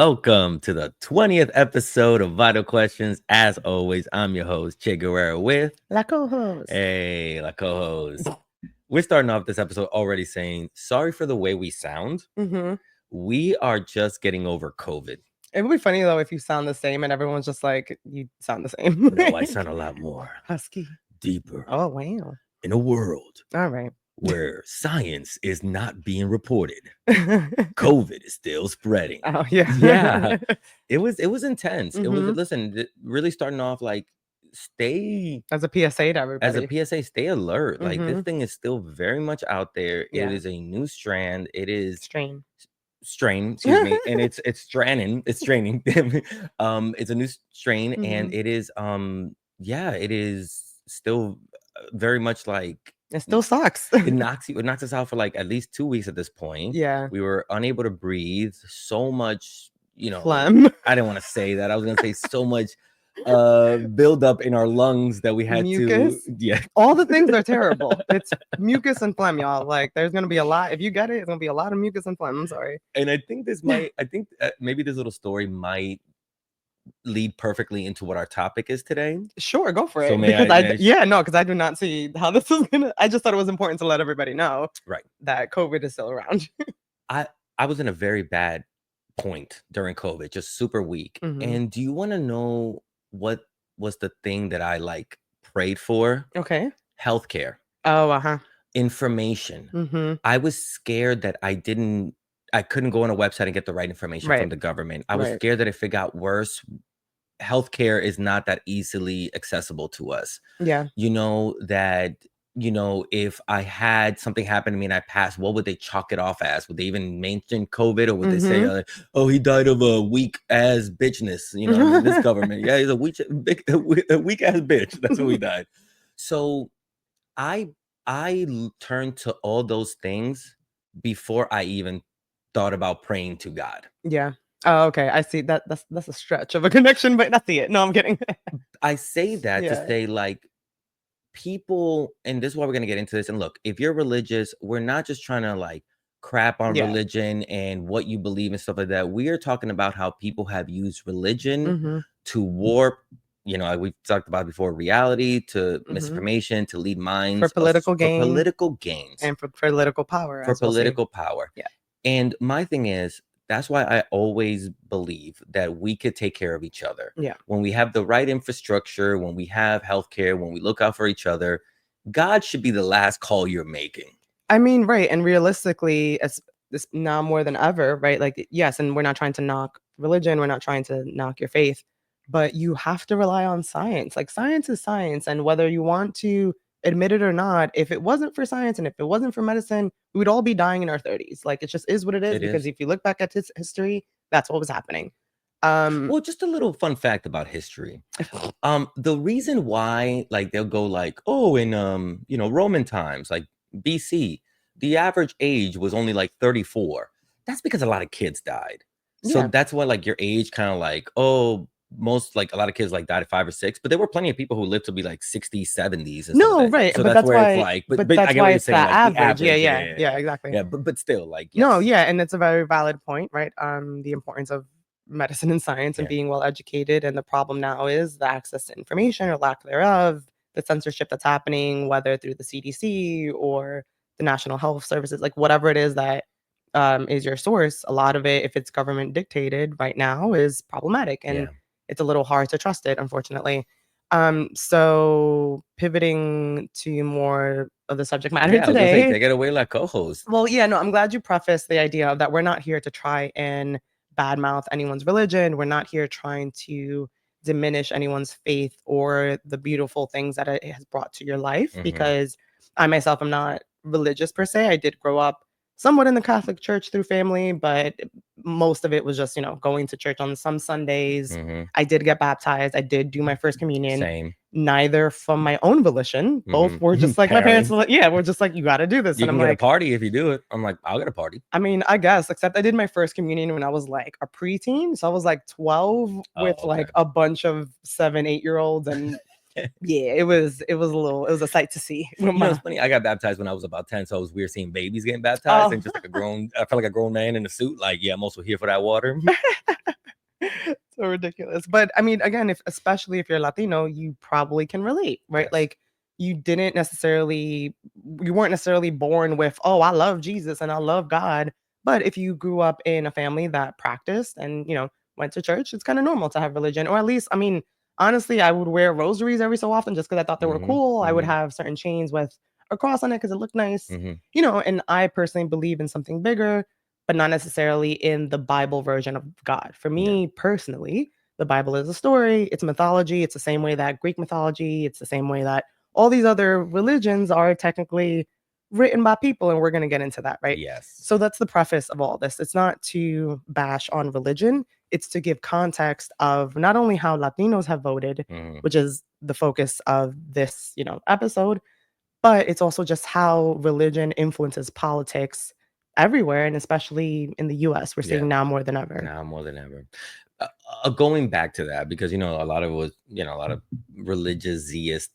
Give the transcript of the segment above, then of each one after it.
welcome to the 20th episode of Vital Questions. As always, I'm your host, Che Guerrero with La co-host. Hey, La co-host. We're starting off this episode already saying, sorry for the way we sound. Mm-hmm. We are just getting over COVID. It would be funny, though, if you sound the same and everyone's just like, you sound the same. No, I sound a lot more husky. Deeper. Oh, wow. In a world All right. where science is not being reported. COVID is still spreading. Oh, yeah. Yeah. It was intense. It was, Mhm. listen, really starting off like stay As a PSA to everybody. as a PSA, stay alert. Like this Mhm. thing is still very much out there. Yeah. It is a new strand. It is Strain. excuse me, and it's straining. It's a new strain, and Mhm. it is it is still very much like It still sucks. it knocks us out for like at least 2 weeks at this point. Yeah. We were unable to breathe. So much, Phlegm. I didn't want to say that. I was gonna say so much build up in our lungs that we had Mucus. to All the things are terrible. It's mucus and phlegm, y'all. Like, there's gonna be a lot. If you get it, it's gonna be a lot of mucus and phlegm. I'm sorry. And I think maybe this little story might lead perfectly into what our topic is today. Sure, go for it. So Because I do not see how this is gonna. I just thought it was important to let everybody know, right, that COVID is still around. I was in a very bad point during COVID, just super weak. Mhm. And do you want to know what was the thing that I like prayed for? Okay. Healthcare. Oh, Information. Mm-hmm. I was scared that I couldn't go on a website and get the right information Right. from the government. I was Right. scared that if it got worse, healthcare is not that easily accessible to us. Yeah. If I had something happen to me and I passed, what would they chalk it off as? Would they even mention COVID, or would they say, oh, he died of a weak ass bitchness? This government, yeah, he's a weak ass bitch. That's what he died. So I turned to all those things before I even thought about praying to God. Yeah. Oh, okay. I see that. That's a stretch of a connection, but I see it. No, I'm kidding. I say that Yeah. to say, like, people, and this is why we're going to get into this. And look, if you're religious, we're not just trying to like crap on Yeah. religion and what you believe and stuff like that. We are talking about how people have used religion Mhm. to warp, we've talked about before, reality, to Mhm. misinformation, to lead minds For political gains and for political power. for political power. Yeah. And my thing is, that's why I always believe that we could take care of each other. Yeah. When we have the right infrastructure, when we have healthcare, when we look out for each other, God should be the last call you're making. I mean, right. And realistically, it's now more than ever, right? Like, yes, and we're not trying to knock religion, we're not trying to knock your faith, but you have to rely on science. Like, science is science. And whether you want to admit it or not, if it wasn't for science and if it wasn't for medicine, we would all be dying in our 30s. Like, it just is what it is. Because if you look back at history, that's what was happening. Well, just a little fun fact about history. The reason why, like, they'll go like, oh, in Roman times, like BC, the average age was only like 34. That's because a lot of kids died. So that's why, like, your age kind of like, oh, a lot of kids like died at 5 or 6, but there were plenty of people who lived to be like 60s, 70s. And no, right. So but that's where why, it's like, but that's I get why what you're it's saying, the like, average. the average. Yeah, exactly. Yeah, but still, like, yes. No, yeah, and it's a very valid point, right? The importance of medicine and science and being well educated, and the problem now is the access to information or lack thereof, the censorship that's happening, whether through the CDC or the National Health Services, like whatever it is that is your source. A lot of it, if it's government dictated right now, is problematic, and it's a little hard to trust it, unfortunately. So pivoting to more of the subject matter today. I was gonna say, take it away, like co-host. Well, yeah, no, I'm glad you prefaced the idea of that we're not here to try and badmouth anyone's religion. We're not here trying to diminish anyone's faith or the beautiful things that it has brought to your life, because I myself am not religious per se. I did grow up somewhat in the Catholic Church through family, but most of it was just, going to church on some Sundays. I did get baptized. I did do my first communion. Same. Neither from my own volition. Both were just like, my parents were like, yeah, we're just like, you got to do this. You and can I'm get like, a party if you do it. I'm like, I'll get a party. I mean, I guess, except I did my first communion when I was like a preteen. So I was like 12 with like a bunch of 7, 8-year-olds and Yeah, it was a sight to see with You know, it's my. funny. I got baptized when I was about 10, so it was weird seeing babies getting baptized Oh. and just like I felt like a grown man in a suit. Like, yeah, I'm also here for that water. So ridiculous. But I mean, again, especially if you're Latino, you probably can relate, right? Yes. Like you didn't necessarily you weren't necessarily born with, "Oh, I love Jesus and I love God." But if you grew up in a family that practiced and, went to church, it's kind of normal to have religion. Or at least, I mean, honestly, I would wear rosaries every so often just because I thought they were Hmm. cool. I would Hmm. have certain chains with a cross on it because it looked nice. Hmm. And I personally believe in something bigger, but not necessarily in the Bible version of God. For Yeah. me personally, the Bible is a story, it's mythology, it's the same way that Greek mythology, it's the same way that all these other religions are technically written by people, and we're going to get into that, right? Yes. So that's the preface of all this. It's not to bash on religion, it's to give context of not only how Latinos have voted, Hmm. which is the focus of this, episode, but it's also just how religion influences politics everywhere, and especially in the US, we're Yeah. seeing now more than ever. Now more than ever. Going back to that, because a lot of it was, a lot of religious zaists,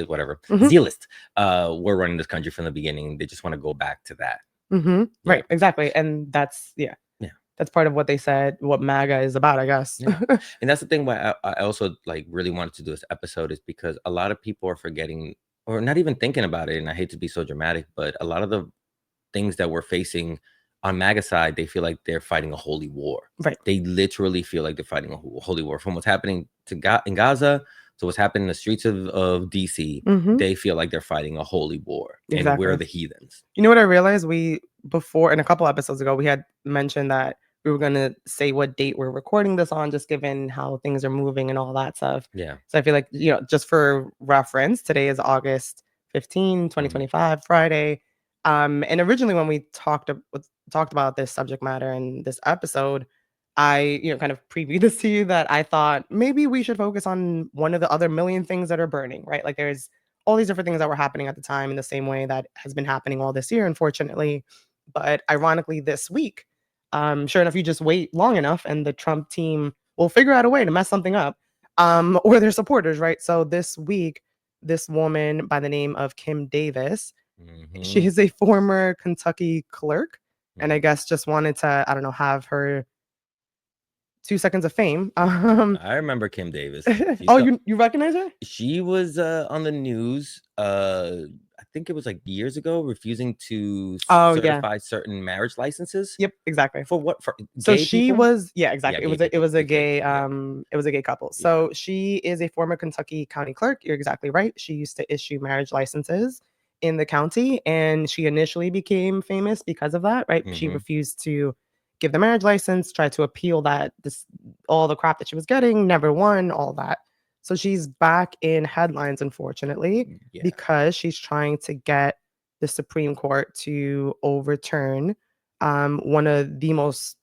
whatever, Mhm. zealists, were running this country from the beginning. They just want to go back to that. Mhm. Yeah. Right, exactly, and that's yeah, Yeah. that's part of what they said, what MAGA is about, I guess. Yeah. And that's the thing why I also like really wanted to do this episode, is because a lot of people are forgetting or not even thinking about it. And I hate to be so dramatic, but a lot of the things that we're facing on MAGA side, they feel like they're fighting a holy war. Right. They literally feel like they're fighting a holy war, from what's happening in Gaza to what's happening in the streets of DC. Mhm. They feel like they're fighting a holy war, and we're Exactly. the heathens. You know what I realized? Before in a couple episodes ago, we had mentioned that we were gonna say what date we're recording this on, just given how things are moving and all that stuff. Yeah. So I feel like, just for reference, today is August 15, Mhm. 2025, Friday. And originally when we talked about this subject matter in this episode, I, kind of previewed this to you that I thought maybe we should focus on one of the other million things that are burning, right? Like there's all these different things that were happening at the time in the same way that has been happening all this year, unfortunately. But ironically, this week, sure enough, you just wait long enough and the Trump team will figure out a way to mess something up, or their supporters, right? So this week, this woman by the name of Kim Davis, she Mhm. is a former Kentucky clerk. And I Mhm. guess just wanted to, I don't know, have her 2 seconds of fame. I remember Kim Davis. Oh, you recognize her? She was on the news. I think it was like years ago, refusing to Oh, yeah. certify certain marriage licenses Yep, exactly. for what, for So gay she people. was yeah, Yeah, exactly. It gay was a it people. was a gay Yeah, it was a gay couple. yeah. So she is a former Kentucky county clerk. You're exactly right. She used to issue marriage licenses in the county, and she initially became famous because of that, right? She Hmm. refused to give the marriage license, tried to appeal that this all the crap that she was getting, never won, all that. So she's back in headlines, unfortunately, Yeah. because she's trying to get the Supreme Court to overturn one of the most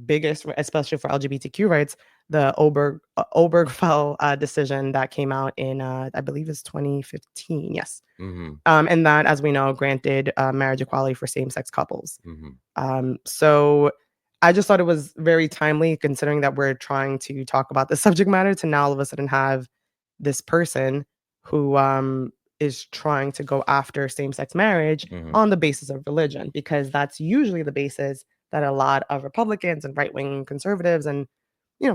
biggest, especially for LGBTQ rights, the Obergefell decision that came out in, I believe it's 2015. Yes. Hmm. And that, as we know, granted marriage equality for same sex couples. Hmm. So I just thought it was very timely, considering that we're trying to talk about the subject matter, to now all of a sudden have this person who is trying to go after same sex marriage Hmm. on the basis of religion, because that's usually the basis that a lot of Republicans and right wing conservatives and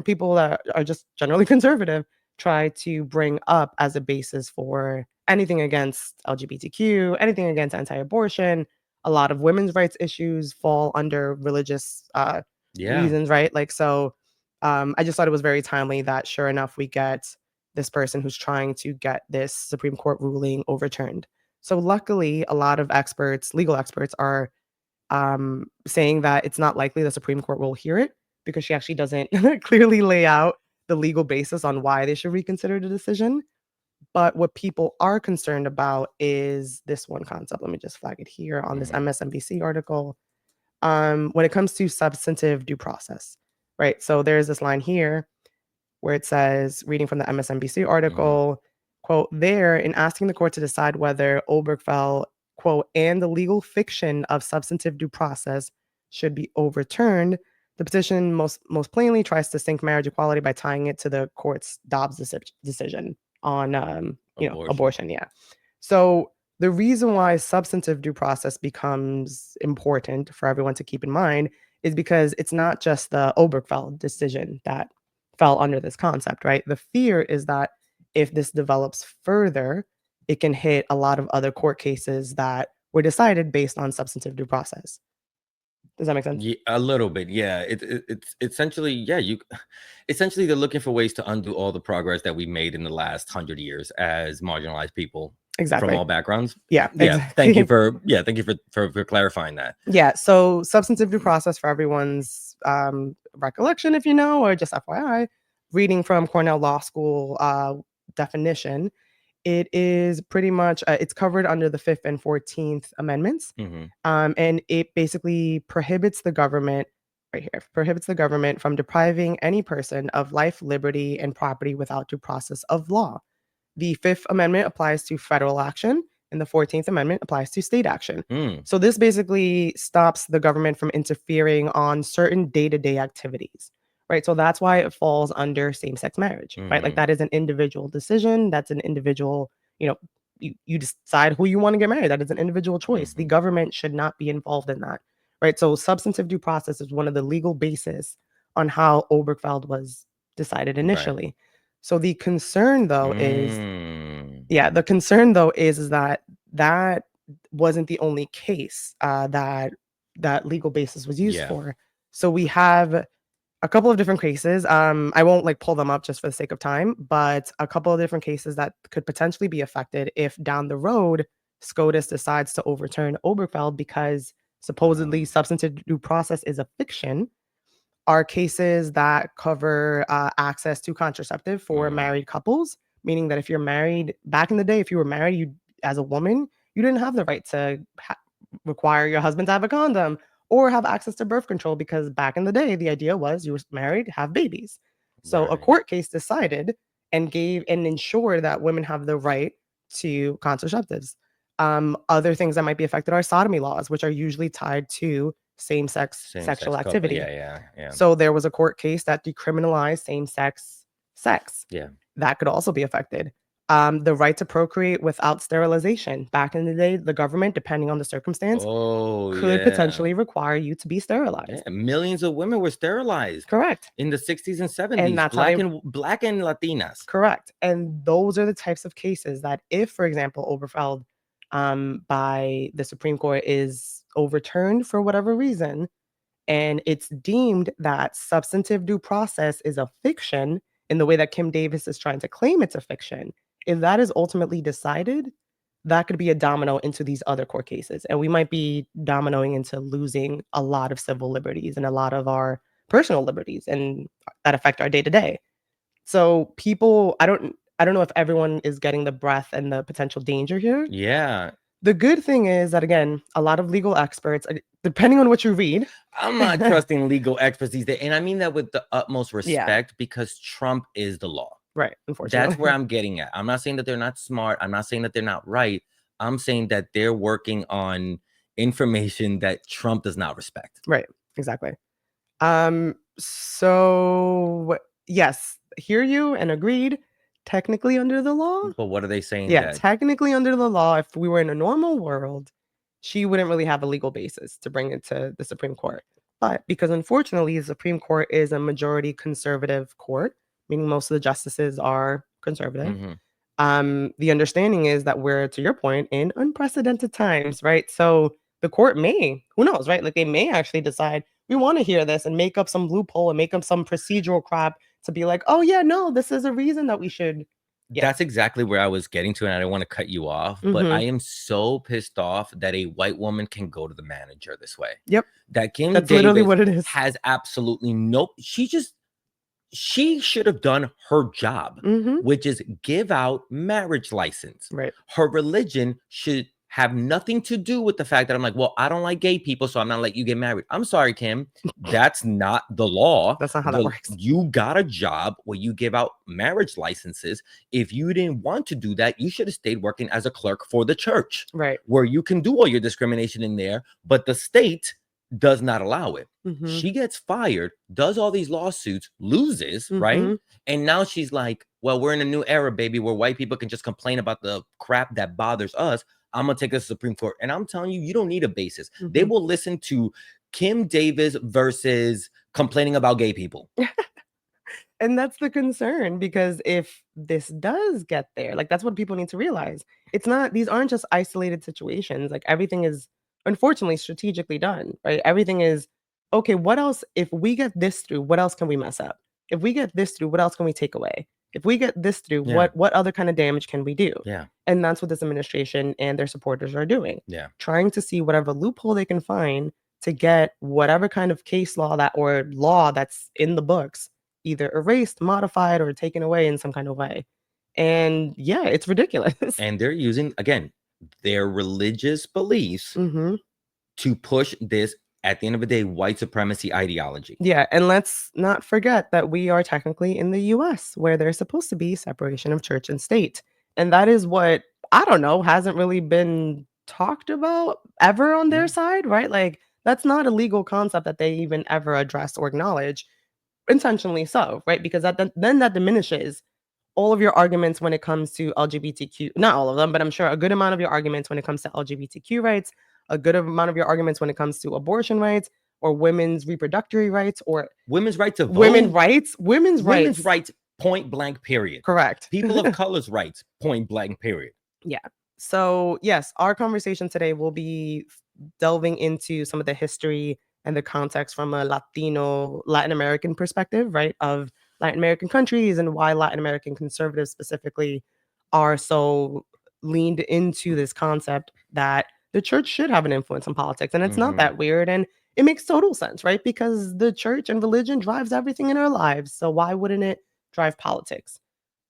people that are just generally conservative try to bring up as a basis for anything against LGBTQ, anything against anti-abortion. A lot of women's rights issues fall under religious Yeah. reasons, right? Like so, I just thought it was very timely that sure enough we get this person who's trying to get this Supreme Court ruling overturned. So luckily, a lot of experts, legal experts, are saying that it's not likely the Supreme Court will hear it because she actually doesn't clearly lay out the legal basis on why they should reconsider the decision. But what people are concerned about is this one concept. Let me just flag it here on this Hmm. MSNBC article. When it comes to substantive due process, right? So there's this line here where it says, reading from the MSNBC Hmm. article, quote, there, in asking the court to decide whether Obergefell, quote, and the legal fiction of substantive due process should be overturned, the petition most plainly tries to sink marriage equality by tying it to the court's Dobbs decision. on Abortion. abortion. Yeah. So the reason why substantive due process becomes important for everyone to keep in mind is because it's not just the Obergefell decision that fell under this concept, right? The fear is that if this develops further, it can hit a lot of other court cases that were decided based on substantive due process. Does that make sense? Yeah, a little bit. Yeah, it's essentially, yeah, you essentially they're looking for ways to undo all the progress that we made in the last 100 years as marginalized people from Exactly. all backgrounds. Yeah, Yeah, thank you exactly. for for clarifying that. Yeah, so substantive due process for everyone's recollection, if you know, or just FYI, reading from Cornell Law School definition, it is pretty much it's covered under the Fifth and 14th Amendments, Hmm. and it basically prohibits the government right here prohibits the government from depriving any person of life, liberty, and property without due process of law. The Fifth Amendment applies to federal action, and the 14th Amendment applies to state action. Mm, So this basically stops the government from interfering on certain day-to-day activities, right? So that's why it falls under same-sex marriage, right? Like hmm. that is an individual decision. That's an individual, you know, you decide who you want to get married. That is an individual choice. The Hmm. government should not be involved in that, right? So substantive due process is one of the legal basis on how Obergefell was decided Right. initially. So the concern though is Mm, yeah, the concern though is that that wasn't the only case, that that legal basis was used yeah. for. So we have a couple of different cases. I won't like pull them up just for the sake of time, but a couple of different cases that could potentially be affected if down the road SCOTUS decides to overturn Obergefell because supposedly Um, substantive due process is a fiction are cases that cover access to contraceptive for mm, married couples, meaning that if you're married back in the day, if you were married, you as a woman, you didn't have the right to require your husband to have a condom or have access to birth control because back in the day, the idea was you were married, have babies. So a right. court case decided and gave and ensured that women have the right to contraceptives. Other things that might be affected are sodomy laws, which are usually tied to same-sex Same sexual sex couple. activity. Yeah, yeah, yeah, So there was a court case that decriminalized same-sex sex. yeah. That could also be affected. The right to procreate without sterilization. Back in the day, the government, depending on the circumstance, Oh, could yeah. potentially require you to be Yeah, sterilized. millions of women were sterilized Correct. in the 60s and And 70s, that's how they black and Latinas. correct. And those are the types of cases that if, for example, Oberfeld by the Supreme Court is overturned for whatever reason, and it's deemed that substantive due process is a fiction in the way that Kim Davis is trying to claim it's a fiction, if that is ultimately decided, that could be a domino into these other court cases. And we might be dominoing into losing a lot of civil liberties and a lot of our personal liberties and that affect our day to day. So people, I don't know if everyone is getting the breadth and the potential danger here. Yeah, The good thing is that again, a lot of legal experts, depending on what you read, I'm not trusting legal experts these days, and I mean that with the utmost yeah, respect because Trump is the law. right, That's where unfortunately. I'm getting at. I'm not saying that they're not smart. I'm not saying that they're not right. I'm saying that they're working on information that Trump does not respect. Right, exactly. So yes, hear you and agreed. Technically under the law, But what are they saying yeah, that technically under the law, if we were in a normal world, she wouldn't really have a legal basis to bring it to the Supreme Court. But because unfortunately the Supreme Court is a majority conservative court, meaning most of the justices are conservative. Mhm. The understanding is that we're, to your point, in unprecedented times, right? So the court may, who knows, right? Like they may actually decide we want to hear this and make up some loophole and make up some procedural crap to be like, oh yeah, no, this is a reason that we should, yeah, That's exactly where I was getting to, and I don't want to cut you off, but I mm-hmm, am so pissed off that a white woman can go to the manager this way. yep, That Kim that's literally Davis what it is. has absolutely no she should have done her job, Mm-hmm, which is give out marriage license. right, Her religion should have nothing to do with the fact that I'm like, well, I don't like gay people, so I'm not letting you get married. I'm sorry, Kim. That's not the law. that's not how that works. You got a job where you give out marriage licenses. If you didn't want to do that, you should have stayed working as a clerk for the church, Right. where you can do all your discrimination in there, but the state does not allow it. Mm-hmm, She gets fired, does all these lawsuits, loses, right? mm-hmm, And now she's like, well, we're in a new era, baby, where white people can just complain about the crap that bothers us. I'm gonna take this to the Supreme Court. And I'm telling you, you don't need a basis. They will listen to Kim Davis versus complaining about gay people. And that's the concern, because if this does get there, like, that's what people need to realize. These aren't just isolated situations. Like, everything is unfortunately strategically done, right? Everything is, okay, what else, if we get this through, what else can we mess up? If we get this through, what else can we take away? If we get this through, Yeah. what other kind of damage can we do? Yeah. And that's what this administration and their supporters are doing. Yeah. Trying to see whatever loophole they can find to get whatever kind of case law or law that's in the books either erased, modified, or taken away in some kind of way. And yeah, it's ridiculous. And they're using, again, their religious beliefs to push this, at the end of the day, white supremacy ideology. Yeah, and let's not forget that we are technically in the US, where there's supposed to be separation of church and state. And that is what, I don't know, hasn't really been talked about ever on their side, right? Like, that's not a legal concept that they even ever address or acknowledge. Intentionally so, right? Because then that diminishes all of your arguments when it comes to LGBTQ, not all of them, but I'm sure a good amount of your arguments when it comes to LGBTQ rights, a good amount of your arguments when it comes to abortion rights or women's reproductory rights or women's right to vote. Women's rights, point blank, period. Correct. People of color's rights, point blank, period. Yeah. So yes, our conversation today will be delving into some of the history and the context from a Latin American perspective, right? Of Latin American countries and why Latin American conservatives specifically are so leaned into this concept that the church should have an influence on politics. And it's not that weird. And it makes total sense, right? Because the church and religion drives everything in our lives. So why wouldn't it drive politics?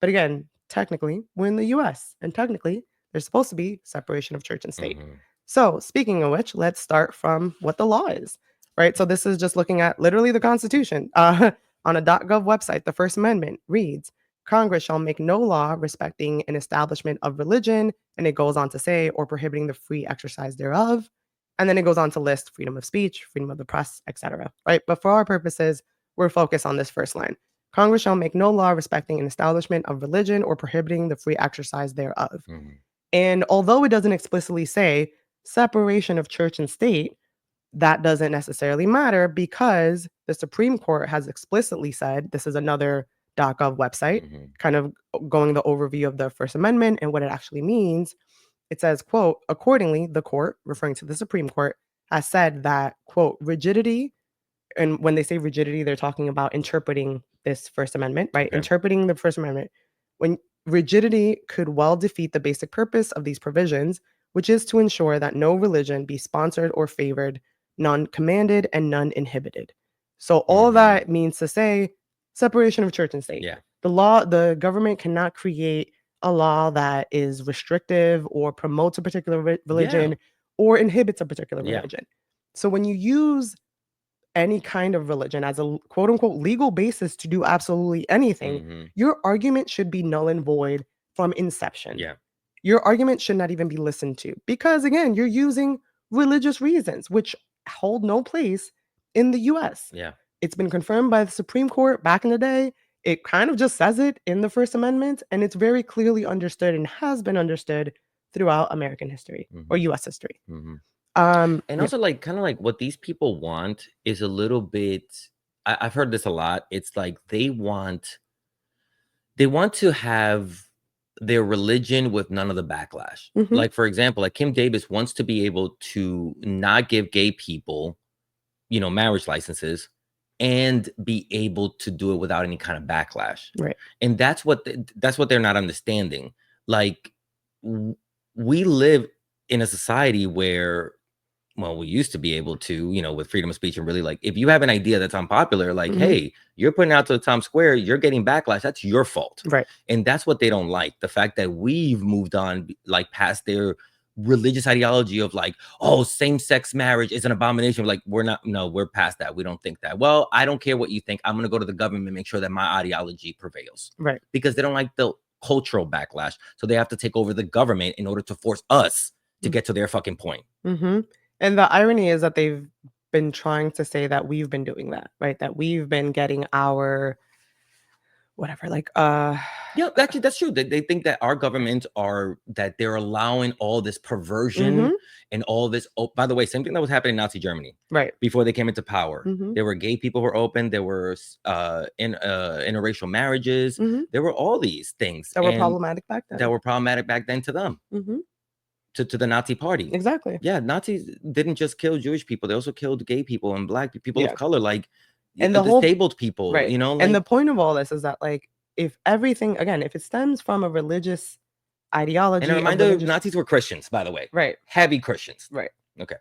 But again, technically, we're in the US, and technically, there's supposed to be separation of church and state. So speaking of which, let's start from what the law is, right? So this is just looking at literally the Constitution. On a .gov website, the First Amendment reads, Congress shall make no law respecting an establishment of religion, and it goes on to say, or prohibiting the free exercise thereof. And then it goes on to list freedom of speech, freedom of the press, etc. Right? But for our purposes, we're focused on this first line. Congress shall make no law respecting an establishment of religion or prohibiting the free exercise thereof. And although it doesn't explicitly say separation of church and state, that doesn't necessarily matter, because the Supreme Court has explicitly said, this is another .gov website, kind of going the overview of the First Amendment and what it actually means. It says, quote, accordingly, the court, referring to the Supreme Court, has said that, quote, rigidity, and when they say rigidity, they're talking about interpreting this First Amendment, right? Okay. Interpreting the First Amendment. When rigidity could well defeat the basic purpose of these provisions, which is to ensure that no religion be sponsored or favored, none commanded, and none inhibited. So all that means to say separation of church and state. Yeah. The government cannot create a law that is restrictive or promotes a particular religion or inhibits a particular religion. So when you use any kind of religion as a quote unquote legal basis to do absolutely anything, your argument should be null and void from inception. Yeah. Your argument should not even be listened to, because again, you're using religious reasons, which hold no place in the US. Yeah. It's been confirmed by the Supreme Court back in the day. It kind of just says it in the First Amendment, and it's very clearly understood and has been understood throughout American history or US history. And also, like, kind of like what these people want is a little bit, I've heard this a lot. It's like they want to have their religion with none of the backlash. Like, for example, like Kim Davis wants to be able to not give gay people, marriage licenses, and be able to do it without any kind of backlash. Right. And that's what they're not understanding. Like, we live in a society where, well, we used to be able to, with freedom of speech, and really, like, if you have an idea that's unpopular, like, hey, you're putting out to the Times Square, you're getting backlash, that's your fault. Right. And that's what they don't like. The fact that we've moved on, like, past their religious ideology of like, oh, same-sex marriage is an abomination. Like, we're past that. We don't think that. Well, I don't care what you think. I'm going to go to the government and make sure that my ideology prevails. Right. Because they don't like the cultural backlash. So they have to take over the government in order to force us to get to their fucking point. And the irony is that they've been trying to say that we've been doing that, right? That we've been getting our whatever, like Yeah, actually, that's true. They think that our governments are that they're allowing all this perversion mhm, and all this. Oh, by the way, same thing that was happening in Nazi Germany right. before they came into power. Mhm, There were gay people who were open. There were interracial marriages. mhm. There were all these things, That were and problematic back that then. were problematic back then to them, Mhm, to the Nazi Party. exactly. Yeah, Nazis didn't just kill Jewish people; they also killed gay people and black people of Yeah, color, like and the whole disabled people. right, You know, and like the point of all this is that, like, if everything again, if it stems from a religious and a ideology, a reminder: religious Nazis were Christians, by the way, right, heavy Christians. right. Okay.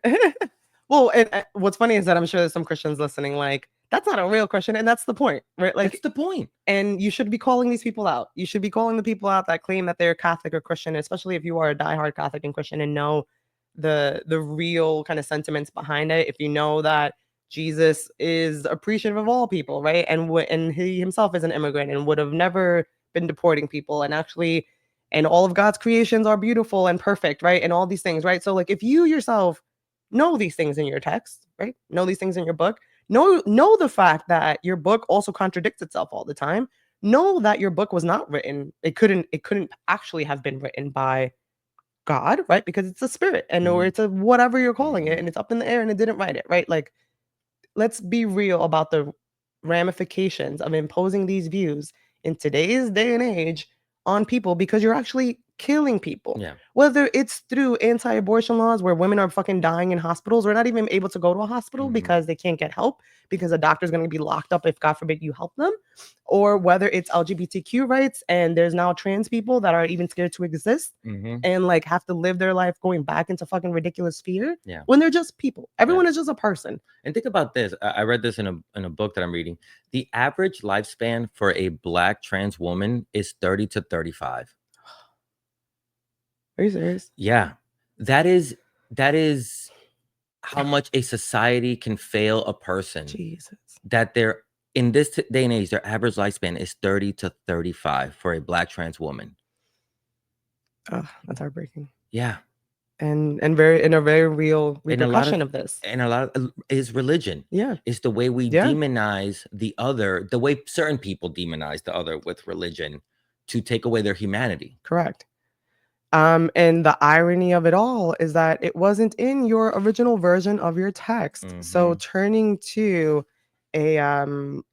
Well, and, what's funny is that I'm sure there's some Christians listening, like, "That's not a real Christian," and that's the point, right? That's Like, the point. and you should be calling these people out. You should be calling the people out that claim that they're Catholic or Christian, especially if you are a diehard Catholic and Christian and know the real kind of sentiments behind it. If you know that Jesus is appreciative of all people, right? And he himself is an immigrant and would have never been deporting people, and actually, and all of God's creations are beautiful and perfect, right? And all these things, right? So, like, if you yourself know these things in your text, right? Know these things in your book, know the fact that your book also contradicts itself all the time. Know that your book was not written. It couldn't actually have been written by God, right? Because it's a spirit and or Mhm, it's a whatever you're calling it mhm, and it's up in the air and it didn't write it, right? Like, let's be real about the ramifications of imposing these views in today's day and age on people because you're actually killing people. yeah, Whether it's through anti-abortion laws where women are fucking dying in hospitals or not even able to go to a hospital mhm, because they can't get help because a doctor's going to be locked up if God forbid you help them, or whether it's LGBTQ rights and there's now trans people that are even scared to exist mhm, and like have to live their life going back into fucking ridiculous fear yeah, when they're just people. yeah. Everyone is just a person. And think about this. I read this in a book that I'm reading. The average lifespan for a black trans woman is 30 to 35. Are you serious? Yeah. That is how much a society can fail a person. Jesus. That they're in this day and age, their average lifespan is 30 to 35 for a black trans woman. Oh, that's heartbreaking. Yeah. And very in a very real And a lot of repercussion of this. is religion. Yeah. It's the way we Yeah. demonize the other, the way certain people demonize the other with religion to take away their humanity. Correct. And the irony of it all is that it wasn't in your original version of your text. So Mhm, turning to a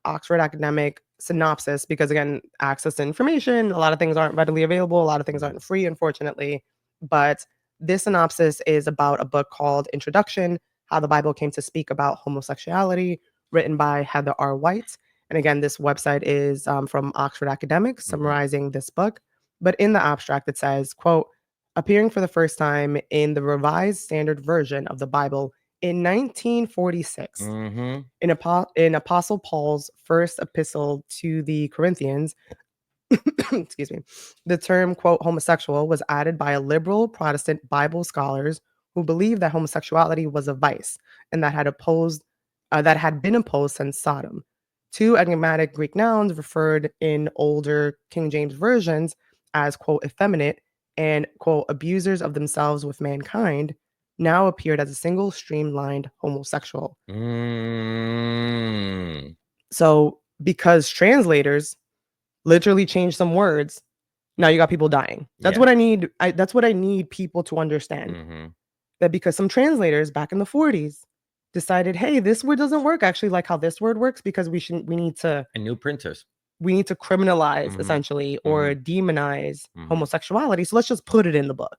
Oxford academic synopsis, because again, access to information, a lot of things aren't readily available, a lot of things mhm, aren't free, unfortunately. But this synopsis is about a book called Introduction: How the Bible Came to Speak About Homosexuality, written by Heather R. White. And again, this website is from Oxford Academics mhm, summarizing this book. But in the abstract, it says, quote, appearing for the first time in the Revised Standard Version of the Bible in 1946, mhm, in Apostle Paul's first epistle to the Corinthians, excuse me, the term, quote, homosexual was added by a liberal Protestant Bible scholars who believed that homosexuality was a vice and that had been imposed since Sodom. Two enigmatic Greek nouns referred in older King James versions as, quote, effeminate and, quote, abusers of themselves with mankind now appeared as a single streamlined homosexual. mm, So, because translators literally changed some words, now you got people dying. That's yeah, what I need. That's what I need people to understand. mhm, That because some translators back in the 40s decided, hey, this word doesn't work actually like how this word works because and new printers. we need to criminalize Mhm, essentially or mhm, demonize mhm. homosexuality. So let's just put it in the book.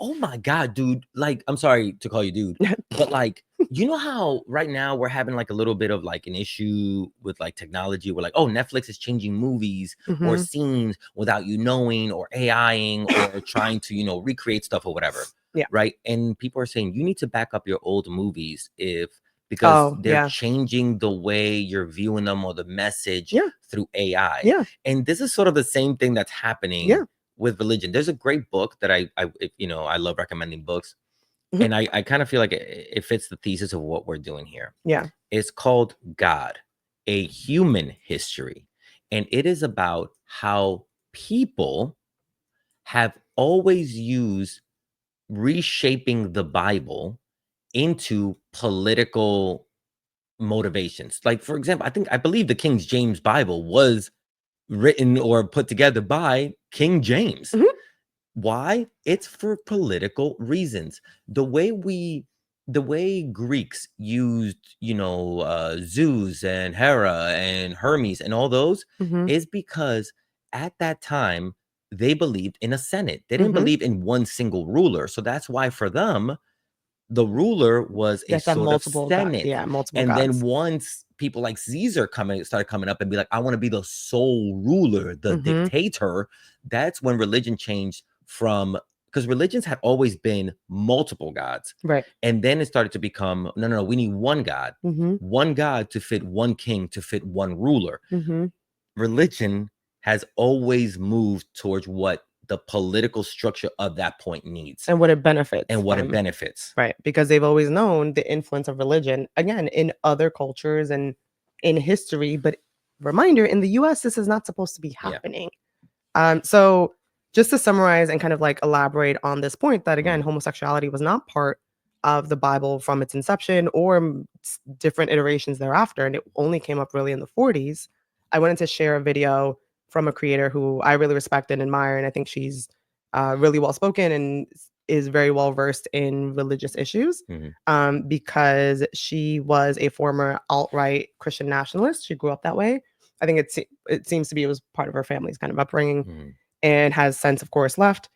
Oh my god, dude! Like, I'm sorry to call you dude, but like, you know how right now we're having like a little bit of like an issue with like technology. We're like, oh, Netflix is changing movies or Mhm. scenes without you knowing, or AIing, or trying to recreate stuff or whatever, Yeah. right? And people are saying you need to back up your old movies if because Oh, they're yeah. changing the way you're viewing them or the message Yeah. through AI. Yeah. And this is sort of the same thing that's happening Yeah. with religion. There's a great book that I love recommending books, Mhm. and I kind of feel like it fits the thesis of what we're doing here. Yeah. It's called God, a Human History, and it is about how people have always used reshaping the Bible into political motivations. Like, for example, I believe the King James Bible was written or put together by King James. Mhm. Why? It's for political reasons. The way Greeks used, Zeus and Hera and Hermes and all those Mhm. is because at that time they believed in a senate. They didn't Mhm. believe in one single ruler. So that's why for them the ruler was They a have to have sort of multiple gods. senate. Yeah, multiple And then gods. once people like Caesar started coming up and be like, I want to be the sole ruler, the Mhm. dictator, that's when religion changed from, because religions had always been multiple gods. Right. And then it started to become, no, we need Mhm. one God to fit one king, to fit one ruler. Mhm. Religion has always moved towards what the political structure of that point needs And what it benefits and what it them. benefits. Right, because they've always known the influence of religion, again, in other cultures and in history, but reminder, in the US, this is not supposed to be Yeah. happening. So just to summarize and kind of like elaborate on this point that again, Mhm. homosexuality was not part of the Bible from its inception or different iterations thereafter, and it only came up really in the 40s. I wanted to share a video from a creator who I really respect and admire, and I think she's really well spoken and is very well versed in religious issues. Mhm. Because she was a former alt-right Christian nationalist. She grew up that way. I think it seems to be it was part of her family's kind of upbringing, Mhm. and has since, of course, left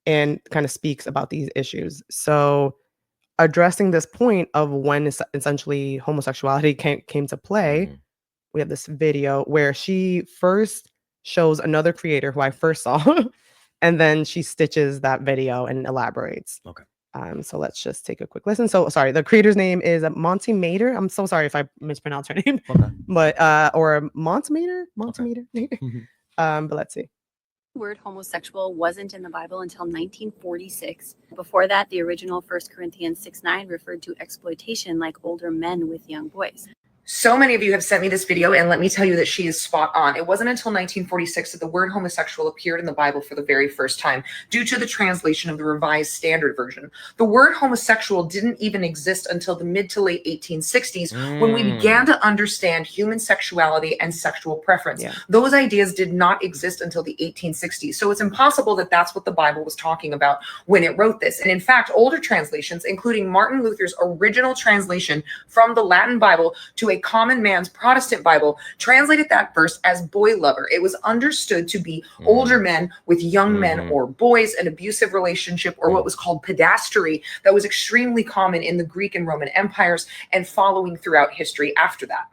and kind of speaks about these issues. So addressing this point of when essentially homosexuality came to play, Mhm. we have this video where she first shows another creator who I first saw, and then she stitches that video and elaborates. Okay. So let's just take a quick listen. So sorry, the creator's name is Monty Mater. I'm so sorry if I mispronounced her name, Okay. but or Montemater, Okay. Montemater. Mhm. But let's see. The word homosexual wasn't in the Bible until 1946. Before that, the original 1 Corinthians 6:9 referred to exploitation like older men with young boys. So many of you have sent me this video, and let me tell you that she is spot on. It wasn't until 1946 that the word homosexual appeared in the Bible for the very first time, due to the translation of the Revised Standard Version. The word homosexual didn't even exist until the mid to late 1860s, when we began to understand human sexuality and sexual preference. Yeah. Those ideas did not exist until the 1860s. So it's impossible that that's what the Bible was talking about when it wrote this. And in fact, older translations, including Martin Luther's original translation from the Latin Bible to a common man's Protestant Bible, translated that verse as boy lover. It was understood to be older men with young men or boys, an abusive relationship, or what was called pedastry, that was extremely common in the Greek and Roman empires and following throughout history after that.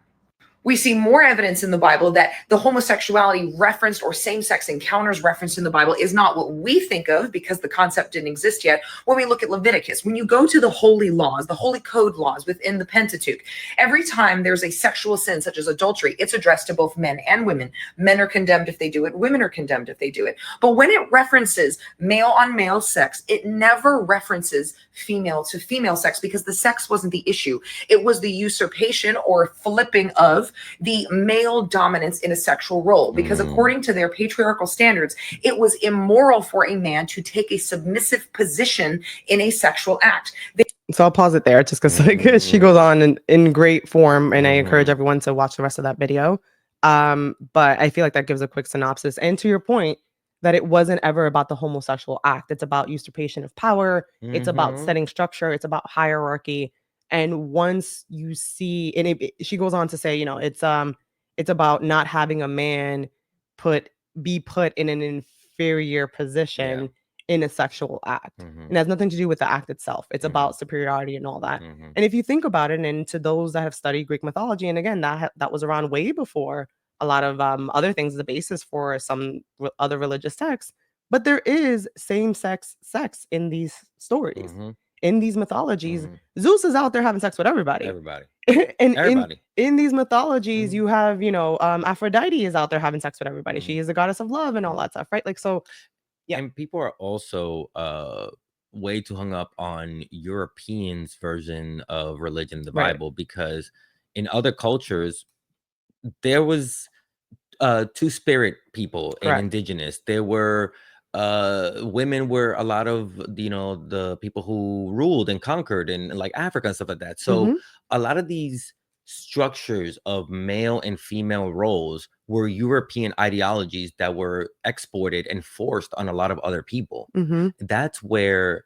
We see more evidence in the Bible that the homosexuality referenced or same-sex encounters referenced in the Bible is not what we think of, because the concept didn't exist yet. When we look at Leviticus, when you go to the holy laws, the holy code laws within the Pentateuch, every time there's a sexual sin such as adultery, it's addressed to both men and women. Men are condemned if they do it, women are condemned if they do it. But when it references male on male sex, it never references female to female sex, because the sex wasn't the issue. It was the usurpation or flipping of the male dominance in a sexual role, because according to their patriarchal standards, it was immoral for a man to take a submissive position in a sexual act. So I'll pause it there just because like she goes on in great form, and I encourage everyone to watch the rest of that video. But I feel like that gives a quick synopsis. And to your point, that it wasn't ever about the homosexual act. It's about usurpation of power. It's about setting structure. It's about hierarchy. And once you see, and she goes on to say, it's about not having a man be put in an inferior position in a sexual act. And it has nothing to do with the act itself. It's about superiority and all that. And if you think about it, and to those that have studied Greek mythology, and again, that was around way before a lot of other things, the basis for some other religious texts. But there is same-sex sex in these stories, in these mythologies. Zeus is out there having sex with everybody. Everybody. And Everybody. in these mythologies, you have, Aphrodite is out there having sex with everybody. She is the goddess of love and all that stuff, right? Like, so yeah. And people are also way too hung up on Europeans' version of religion, the Right. Bible, because in other cultures there was two-spirit people and Correct. indigenous. There were women were a lot of the people who ruled and conquered in like Africa and stuff like that. So a lot of these structures of male and female roles were European ideologies that were exported and forced on a lot of other people. Mm-hmm. That's where,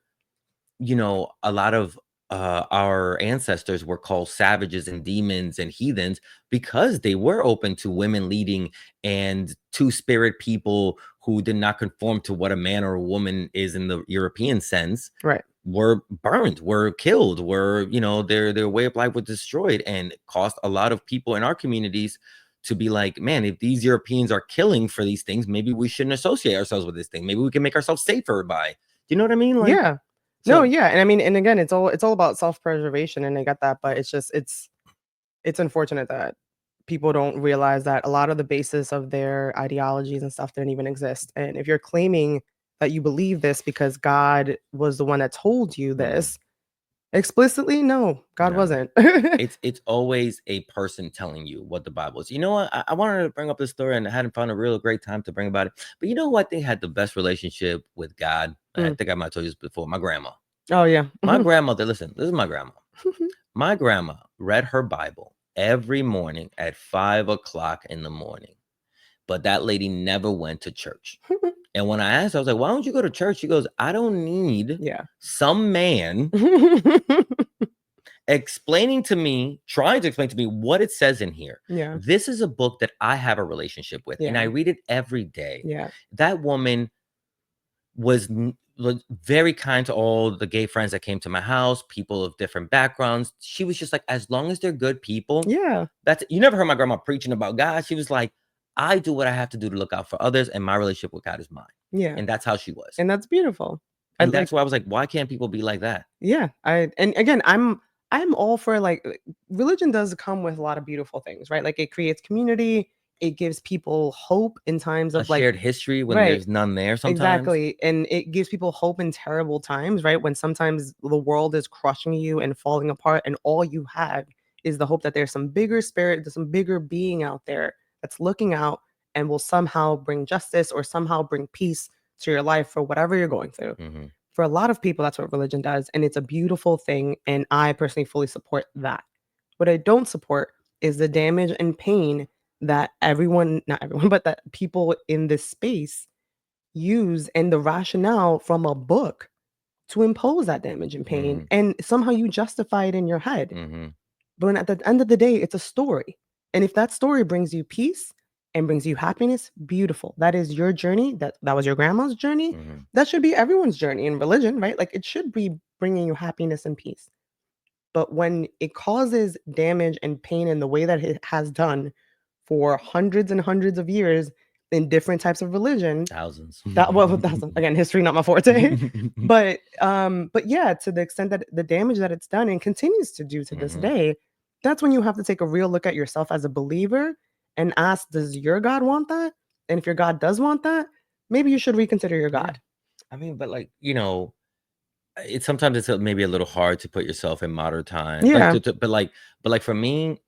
a lot of our ancestors were called savages and demons and heathens because they were open to women leading and two-spirit people who did not conform to what a man or a woman is in the European sense. Right. Were burned, were killed, were, their way of life was destroyed, and cost a lot of people in our communities to be like, man, if these Europeans are killing for these things, maybe we shouldn't associate ourselves with this thing. Maybe we can make ourselves safer by, you know what I mean? Like, Yeah. No, yeah. And I mean, and again, it's all about self-preservation, and I get that, but it's just it's unfortunate that people don't realize that a lot of the basis of their ideologies and stuff didn't even exist. And if you're claiming that you believe this because God was the one that told you this explicitly, no, God No. wasn't. It's always a person telling you what the Bible is. You know what? I wanted to bring up this story and I hadn't found a real great time to bring about it. But you know who I think had the best relationship with God? I think I might have told you this before. My grandma. Oh yeah. My grandmother, listen, this is my grandma. My grandma read her Bible every morning at 5:00 in the morning. But that lady never went to church. And when I asked her, I was like, why don't you go to church? She goes, I don't need some man trying to explain to me what it says in here. Yeah. This is a book that I have a relationship with, and I read it every day. Yeah. That woman was very kind to all the gay friends that came to my house, people of different backgrounds. She was just like, as long as they're good people. Yeah. You never heard my grandma preaching about God. She was like, I do what I have to do to look out for others, and my relationship with God is mine. Yeah. And that's how she was. And that's beautiful. And that's why I was like, why can't people be like that? Yeah. And again, I'm all for, like, religion does come with a lot of beautiful things, right? Like, it creates community, it gives people hope in times of shared history when there's none there sometimes. Exactly. And it gives people hope in terrible times, right? When sometimes the world is crushing you and falling apart, and all you have is the hope that there's some bigger spirit, there's some bigger being out there that's looking out and will somehow bring justice or somehow bring peace to your life for whatever you're going through. For a lot of people, that's what religion does. And it's a beautiful thing. And I personally fully support that. What I don't support is the damage and pain that not everyone, but that people in this space use, and the rationale from a book to impose that damage and pain. And somehow you justify it in your head. But when at the end of the day, it's a story. And if that story brings you peace and brings you happiness, beautiful. That is your journey. That was your grandma's journey. That should be everyone's journey in religion, right? Like, it should be bringing you happiness and peace. But when it causes damage and pain in the way that it has done for hundreds and hundreds of years in different types of religion, thousands. Again, history not my forte. but yeah, to the extent that the damage that it's done and continues to do to this day, that's when you have to take a real look at yourself as a believer and ask, does your God want that? And if your God does want that, maybe you should reconsider your God. I mean, but like, sometimes it's maybe a little hard to put yourself in modern times. Yeah. But like for me,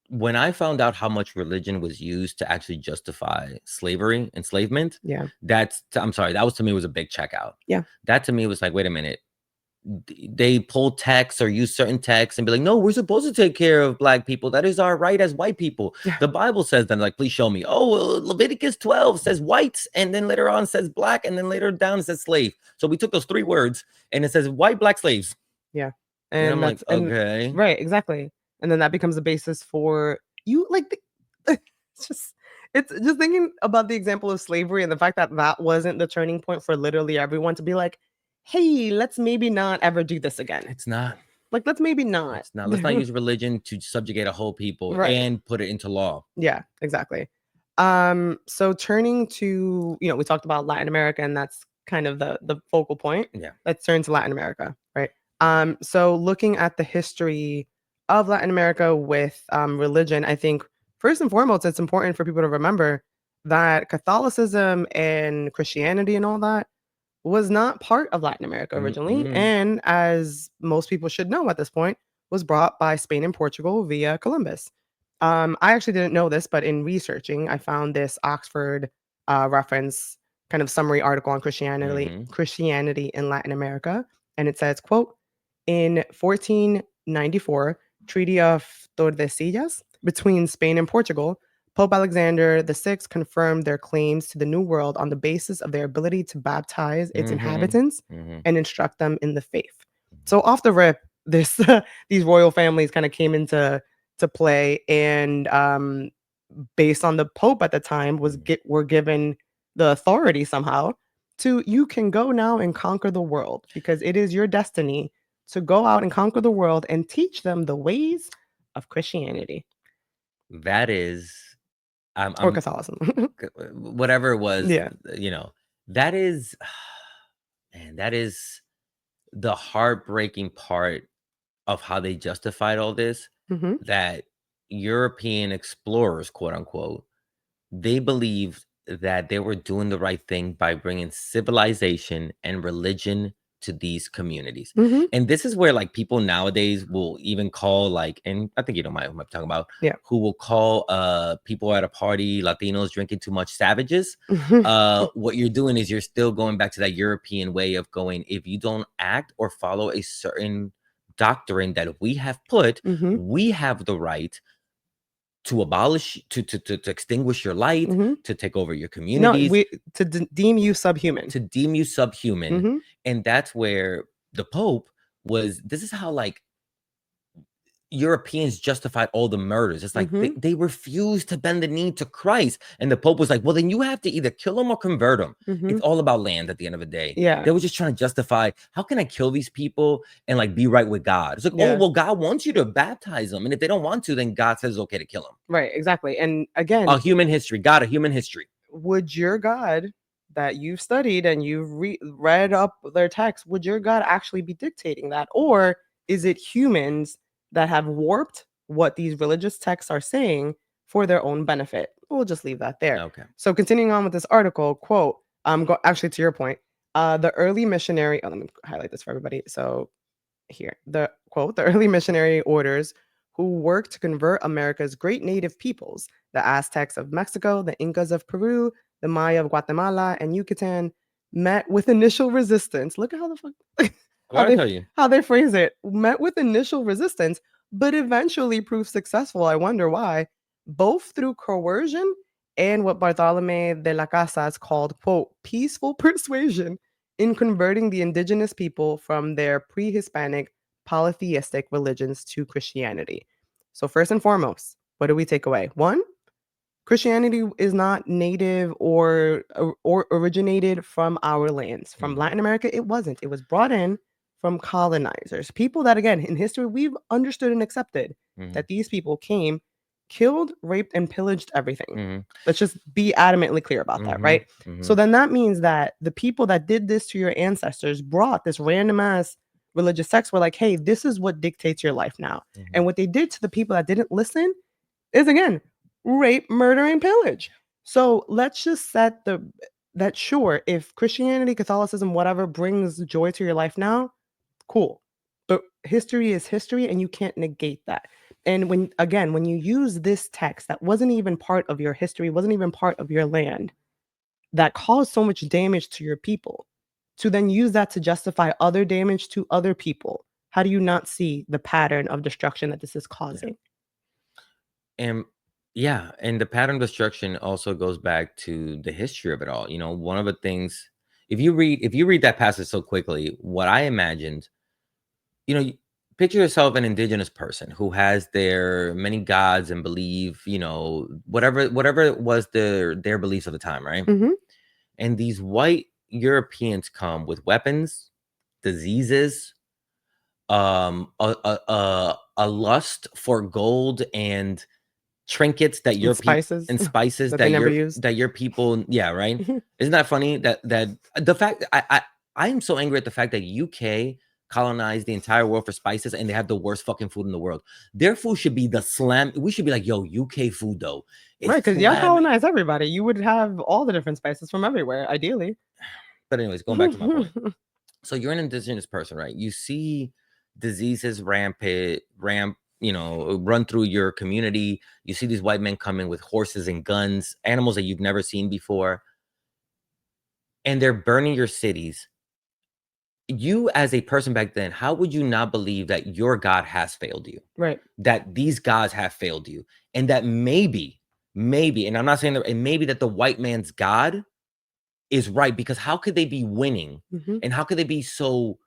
when I found out how much religion was used to actually justify slavery, enslavement, that was to me was a big checkout. Yeah. That to me was like, wait a minute. They pull texts or use certain texts and be like, no, we're supposed to take care of Black people. That is our right as white people. Yeah. The Bible says that, like, please show me. Oh, well, Leviticus 12 says whites, and then later on says Black, and then later down it says slave. So we took those 3 words and it says white, Black slaves. Yeah. And I'm like, okay. Right, exactly. And then that becomes the basis for you, like, it's just thinking about the example of slavery and the fact that that wasn't the turning point for literally everyone to be like, hey, let's maybe not ever do this again. It's not. Like, let's maybe not. It's not. Let's not use religion to subjugate a whole people and put it into law. Yeah, exactly. So turning to, we talked about Latin America, and that's kind of the focal point. Yeah. Let's turn to Latin America, right? So looking at the history of Latin America with religion, I think first and foremost, it's important for people to remember that Catholicism and Christianity and all that was not part of Latin America originally. And as most people should know at this point, was brought by Spain and Portugal via Columbus. I actually didn't know this, but in researching, I found this Oxford reference kind of summary article on Christianity in Latin America. And it says, quote, in 1494, Treaty of Tordesillas between Spain and Portugal Pope Alexander VI confirmed their claims to the New World on the basis of their ability to baptize its inhabitants and instruct them in the faith. So off the rip, this these royal families kind of came into play, and based on the Pope at the time were given the authority somehow to, you can go now and conquer the world because it is your destiny to go out and conquer the world and teach them the ways of Christianity That is, or Catholicism. whatever it was, Yeah. that is, man, that is the heartbreaking part of how they justified all this, Mhm. that European explorers, quote unquote, they believed that they were doing the right thing by bringing civilization and religion to these communities. Mhm. And this is where like people nowadays will even call like, and I think you know who I'm talking about, Yeah. who will call people at a party, Latinos drinking too much, savages. What you're doing is you're still going back to that European way of going, if you don't act or follow a certain doctrine that we have put, Mhm. we have the right to abolish, to extinguish your light, Mhm. to take over your No, communities, to deem you subhuman. to deem you subhuman. Mhm. And that's where the Pope was. This is how like Europeans justified all the murders. It's like Mhm. they refused to bend the knee to Christ. And the Pope was like, well, then you have to either kill them or convert them. It's Mhm. all about land at the end of the day. Yeah. They were just trying to justify, how can I kill these people and like be right with God? It's like, Yeah. oh, well, God wants you to baptize them. And if they don't want to, then God says it's okay to kill them. Right, exactly. And again, A human history, God, a human history. would your God that you've studied and you've read up their text, would your God actually be dictating that? Or is it humans that have warped what these religious texts are saying for their own benefit? We'll just leave that there. Okay. So continuing on with this article, quote, actually to your point, the early missionary, let me highlight this for everybody. So here, the quote, the early missionary orders who worked to convert America's great native peoples, the Aztecs of Mexico, the Incas of Peru, the Maya of Guatemala, and Yucatan, met with initial resistance. Look at how the fuck What I tell you? how they phrase it. Met with initial resistance, but eventually proved successful. I wonder why. Both through coercion and what Bartolome de la Casas called, quote, peaceful persuasion in converting the indigenous people from their pre-Hispanic polytheistic religions to Christianity. So first and foremost, what do we take away? One, Christianity is not native or originated from our lands. From Latin America, it wasn't. It was brought in from colonizers. People that, again, in history, we've understood and accepted that these people came, killed, raped, and pillaged everything. Let's just be adamantly clear about that, right? So then that means that the people that did this to your ancestors brought this random ass religious text, were like, hey, this is what dictates your life now. And what they did to the people that didn't listen is, again, rape, murder, and pillage. So let's just set that sure, if Christianity, Catholicism, whatever brings joy to your life now, cool. But history is history and you can't negate that. And when you use this text that wasn't even part of your history, wasn't even part of your land, that caused so much damage to your people, to then use that to justify other damage to other people, how do you not see the pattern of destruction that this is causing? And yeah, and the pattern of destruction also goes back to the history of it all. One of the things, if you read that passage so quickly, what I imagined, picture yourself an indigenous person who has their many gods and believe, whatever it was their beliefs of the time, right? Mhm. And these white Europeans come with weapons, diseases, a lust for gold and trinkets that And your people spices and spices that they never used. that your people, yeah, right. Isn't that funny that the fact I am so angry at the fact that UK colonized the entire world for spices and they have the worst fucking food in the world. Their food should be the slam. We should be like, yo, UK food though, Right, it's because y'all slamming. colonize everybody. You would have all the different spices from everywhere, ideally. But anyways, going back to my point. So you're an indigenous person, right? You see diseases run through your community. You see these white men coming with horses and guns, animals that you've never seen before, and they're burning your cities. You, as a person back then, how would you not believe that your God has failed you? Right. That these gods have failed you, and that maybe maybe, and I'm not saying that, and maybe that the white man's God is right, because how could they be winning Mhm. and how could they be so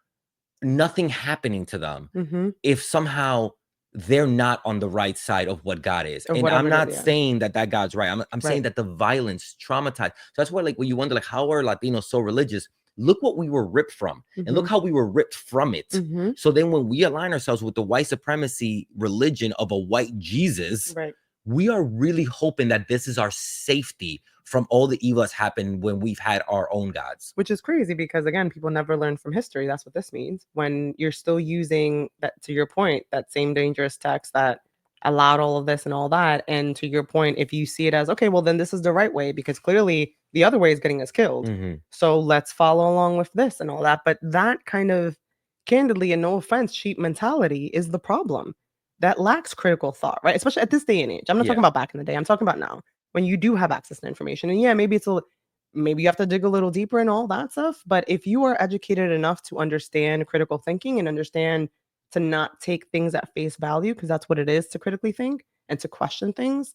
nothing happening to them Mhm. if somehow they're not on the right side of what God is? Of And I'm whatever it is, not yeah. saying that that God's right. I'm saying Right. that the violence traumatized. So that's why, like, when you wonder, like, how are Latinos so religious? Look what we were ripped from, and look Mhm. how we were ripped from it. Mhm. So then, when we align ourselves with the white supremacy religion of a white Jesus, Right. we are really hoping that this is our safety from all the evil that's happened when we've had our own gods. Which is crazy because again, people never learn from history. That's what this means. When you're still using that, to your point, that same dangerous text that allowed all of this and all that. And to your point, if you see it as okay, well, then this is the right way because clearly the other way is getting us killed. Mhm. So let's follow along with this and all that. But that kind of candidly and no offense, cheap mentality is the problem. That lacks critical thought, right? Especially at this day and age. I'm not Yeah. talking about back in the day. I'm talking about now when you do have access to information. And yeah, maybe you have to dig a little deeper and all that stuff. But if you are educated enough to understand critical thinking and understand to not take things at face value, because that's what it is to critically think and to question things,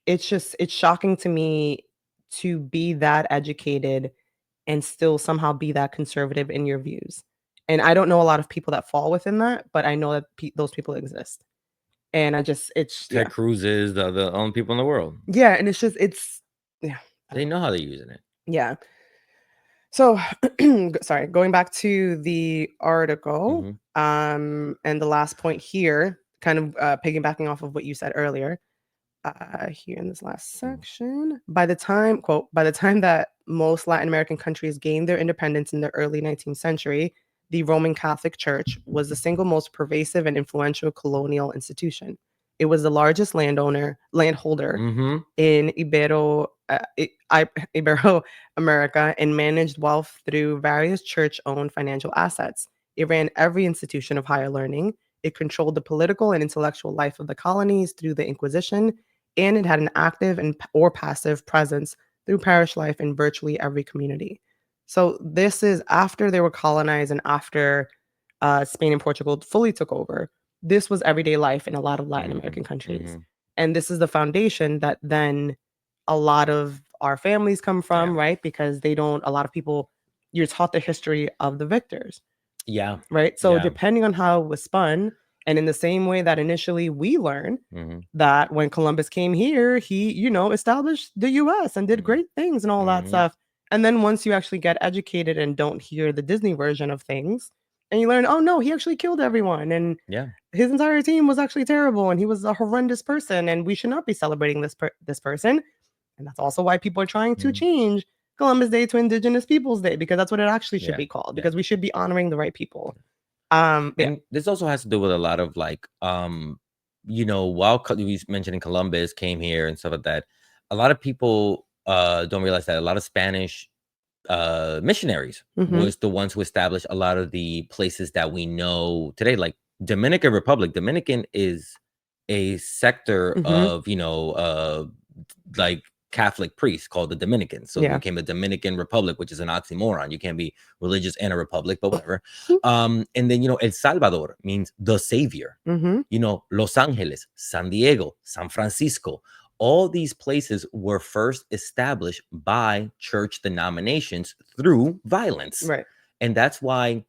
it's shocking to me to be that educated and still somehow be that conservative in your views. And I don't know a lot of people that fall within that, but I know that those people exist. And it's Ted Cruz is the only people in the world. yeah, and it's yeah, They know how they're using it. yeah. So, sorry, going back to the article, Mhm. and the last point here, kind of piggybacking off of what you said earlier, here in this last section, by the time that most Latin American countries gained their independence in the early 19th century, the Roman Catholic Church was the single most pervasive and influential colonial institution. It was the largest landholder Mhm. in Ibero America and managed wealth through various church-owned financial assets. It ran every institution of higher learning. It controlled the political and intellectual life of the colonies through the Inquisition, and it had an active or passive presence through parish life in virtually every community. So this is after they were colonized and after Spain and Portugal fully took over. This was everyday life in a lot of Latin Mhm. American countries. Mhm. And this is the foundation that then a lot of our families come from, Yeah. right? Because a lot of people, you're taught the history of the victors, Yeah. right? So Yeah. depending on how it was spun, and in the same way that initially we learn Mhm. that when Columbus came here, he, established the US and did Mhm. great things and all that Mhm. stuff. And then once you actually get educated and don't hear the Disney version of things, and you learn, oh no, he actually killed everyone. And Yeah. his entire team was actually terrible and he was a horrendous person and we should not be celebrating this person. And that's also why people are trying to Mhm. change Columbus Day to Indigenous Peoples Day because that's what it actually should Yeah. be called Yeah. because we should be honoring the right people. Yeah. And this also has to do with a lot of like, while we mentioning Columbus came here and stuff like that, a lot of people don't realize that a lot of Spanish missionaries Mhm. was the ones who established a lot of the places that we know today, like Dominican Republic. Dominican is a sector Mhm. of, like Catholic priests called the Dominicans. So it Yeah. became a Dominican Republic, which is an oxymoron. You can't be religious and a republic, but whatever. And then, El Salvador means the savior. Mhm. Los Angeles, San Diego, San Francisco, all these places were first established by church denominations through violence. Right. And that's why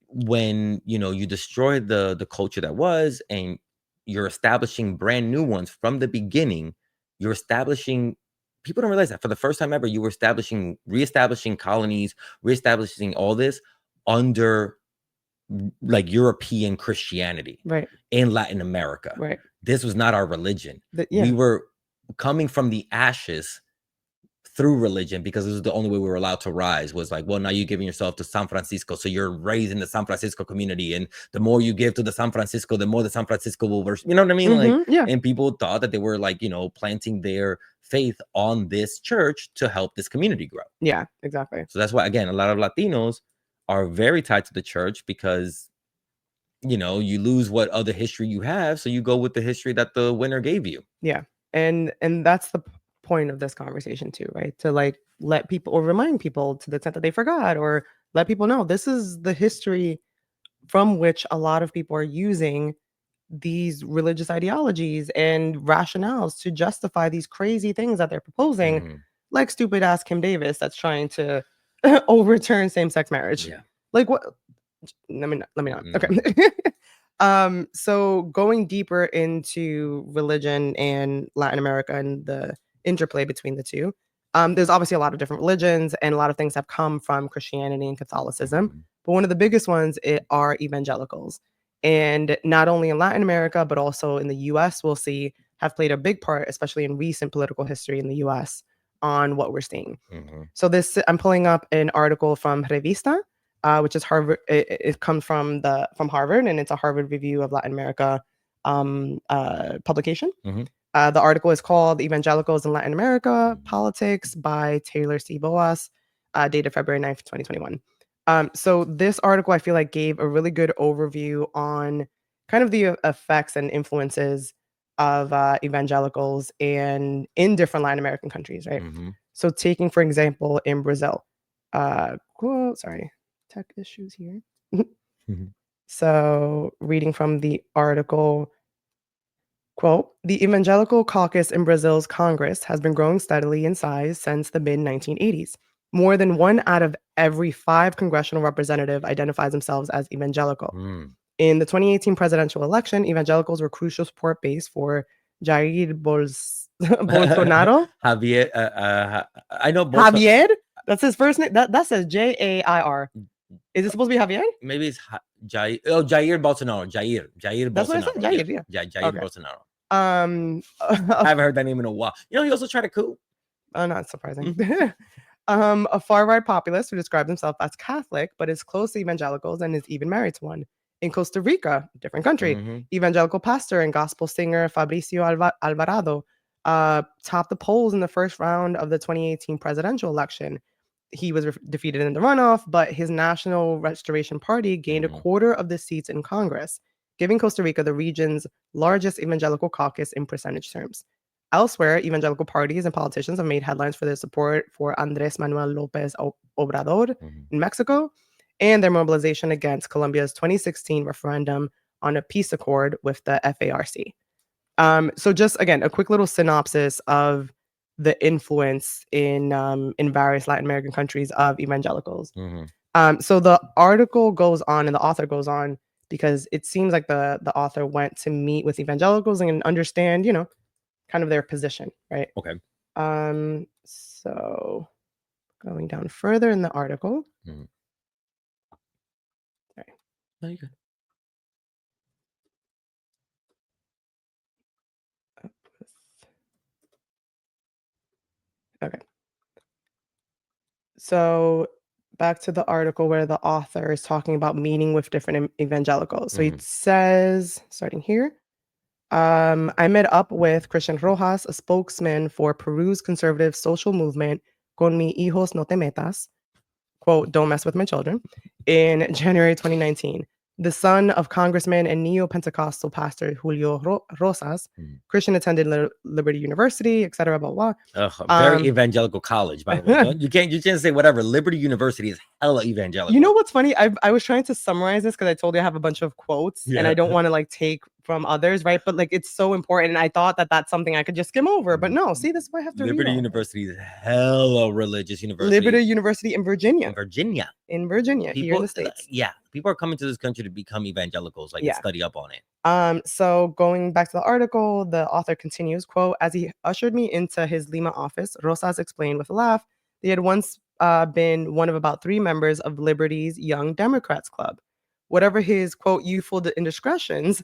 when you destroy the culture that was and you're establishing brand new ones from the beginning, you're establishing people don't realize that for the first time ever you were reestablishing colonies, reestablishing all this under like European Christianity Right. in Latin America. Right. This was not our religion. Yeah. We were coming from the ashes through religion because this is the only way we were allowed to rise. Was like, well, now you're giving yourself to San Francisco, so you're raised in the San Francisco community, and the more you give to the San Francisco, the more the San Francisco will you know what I mean? Like, Yeah. and people thought that they were like, planting their faith on this church to help this community grow. Yeah, exactly. So that's why, again, a lot of Latinos are very tied to the church because you lose what other history you have, so you go with the history that the winner gave you. Yeah. And that's the point of this conversation too, right? To like let people or remind people to the extent that they forgot or let people know this is the history from which a lot of people are using these religious ideologies and rationales to justify these crazy things that they're proposing, Mhm. like stupid ass Kim Davis that's trying to overturn same-sex marriage. Yeah. Like what? Let me not. Mhm. Okay. So going deeper into religion and Latin America and the interplay between the two, there's obviously a lot of different religions and a lot of things have come from Christianity and Catholicism. Mhm. But one of the biggest ones are evangelicals. And not only in Latin America, but also in the US, we'll see have played a big part, especially in recent political history in the US, on what we're seeing. Mhm. So this, I'm pulling up an article from Revista, which is Harvard. It comes from Harvard, and it's a Harvard Review of Latin America publication. Mhm. The article is called "Evangelicals in Latin America: Politics" by Taylor C. Boas, dated February 9th, 2021. So this article, I feel like, gave a really good overview on kind of the effects and influences of evangelicals and in different Latin American countries, right? Mhm. So taking, for example, in Brazil, sorry, tech issues here. Mhm. So reading from the article, quote, the evangelical caucus in Brazil's Congress has been growing steadily in size since the mid-1980s. More than 1 out of every 5 congressional representative identifies themselves as evangelical. Mm. In the 2018 presidential election, evangelicals were crucial support base for Jair Bolsonaro. Javier, I know Javier? That's his first name. That says Jair. Is it supposed to be Javier? Maybe it's Jair. Oh, Jair Bolsonaro. Jair That's what I said. Bolsonaro. Jair, yeah. Yeah, Jair Okay. Bolsonaro. I I haven't heard that name in a while. You know, he also tried a coup. Not surprising. A far-right populist who describes himself as Catholic, but is close to evangelicals and is even married to one. In Costa Rica, different country, Mhm. evangelical pastor and gospel singer Fabricio Alvarado topped the polls in the first round of the 2018 presidential election. He was defeated in the runoff, but his National Restoration Party gained a quarter of the seats in Congress, giving Costa Rica the region's largest evangelical caucus in percentage terms. Elsewhere, evangelical parties and politicians have made headlines for their support for Andrés Manuel López Obrador in Mexico and their mobilization against Colombia's 2016 referendum on a peace accord with the FARC. So just again, a quick little synopsis of the influence in various Latin American countries of evangelicals. So the article goes on and the author goes on because it seems like the author went to meet with evangelicals and understand, kind of their position, right? Okay. So going down further in the article. Mhm. Sorry. No, you're good. Okay. So back to the article where the author is talking about meeting with different evangelicals. So he says, starting here, I met up with Christian Rojas, a spokesman for Peru's conservative social movement, Con mi hijos no te metas, quote, don't mess with my children, in January 2019. The son of Congressman and neo-Pentecostal pastor Julio Rosas, Christian attended Liberty University, etc. Blah, blah. Very evangelical college, by the way. You can't say whatever. Liberty University is hella evangelical. You know what's funny? I was trying to summarize this because I told you I have a bunch of quotes and I don't want to take from others, right? But it's so important. And I thought that that's something I could just skim over. But no, see, this is why I have to Liberty read University is hella religious university. Liberty University in Virginia. In Virginia. Here in the States. Yeah. People are coming to this country to become evangelicals, and study up on it. So going back to the article, the author continues, quote, as he ushered me into his Lima office, Rosas explained with a laugh, they had once been one of about 3 members of Liberty's Young Democrats Club. Whatever his, quote, youthful indiscretions,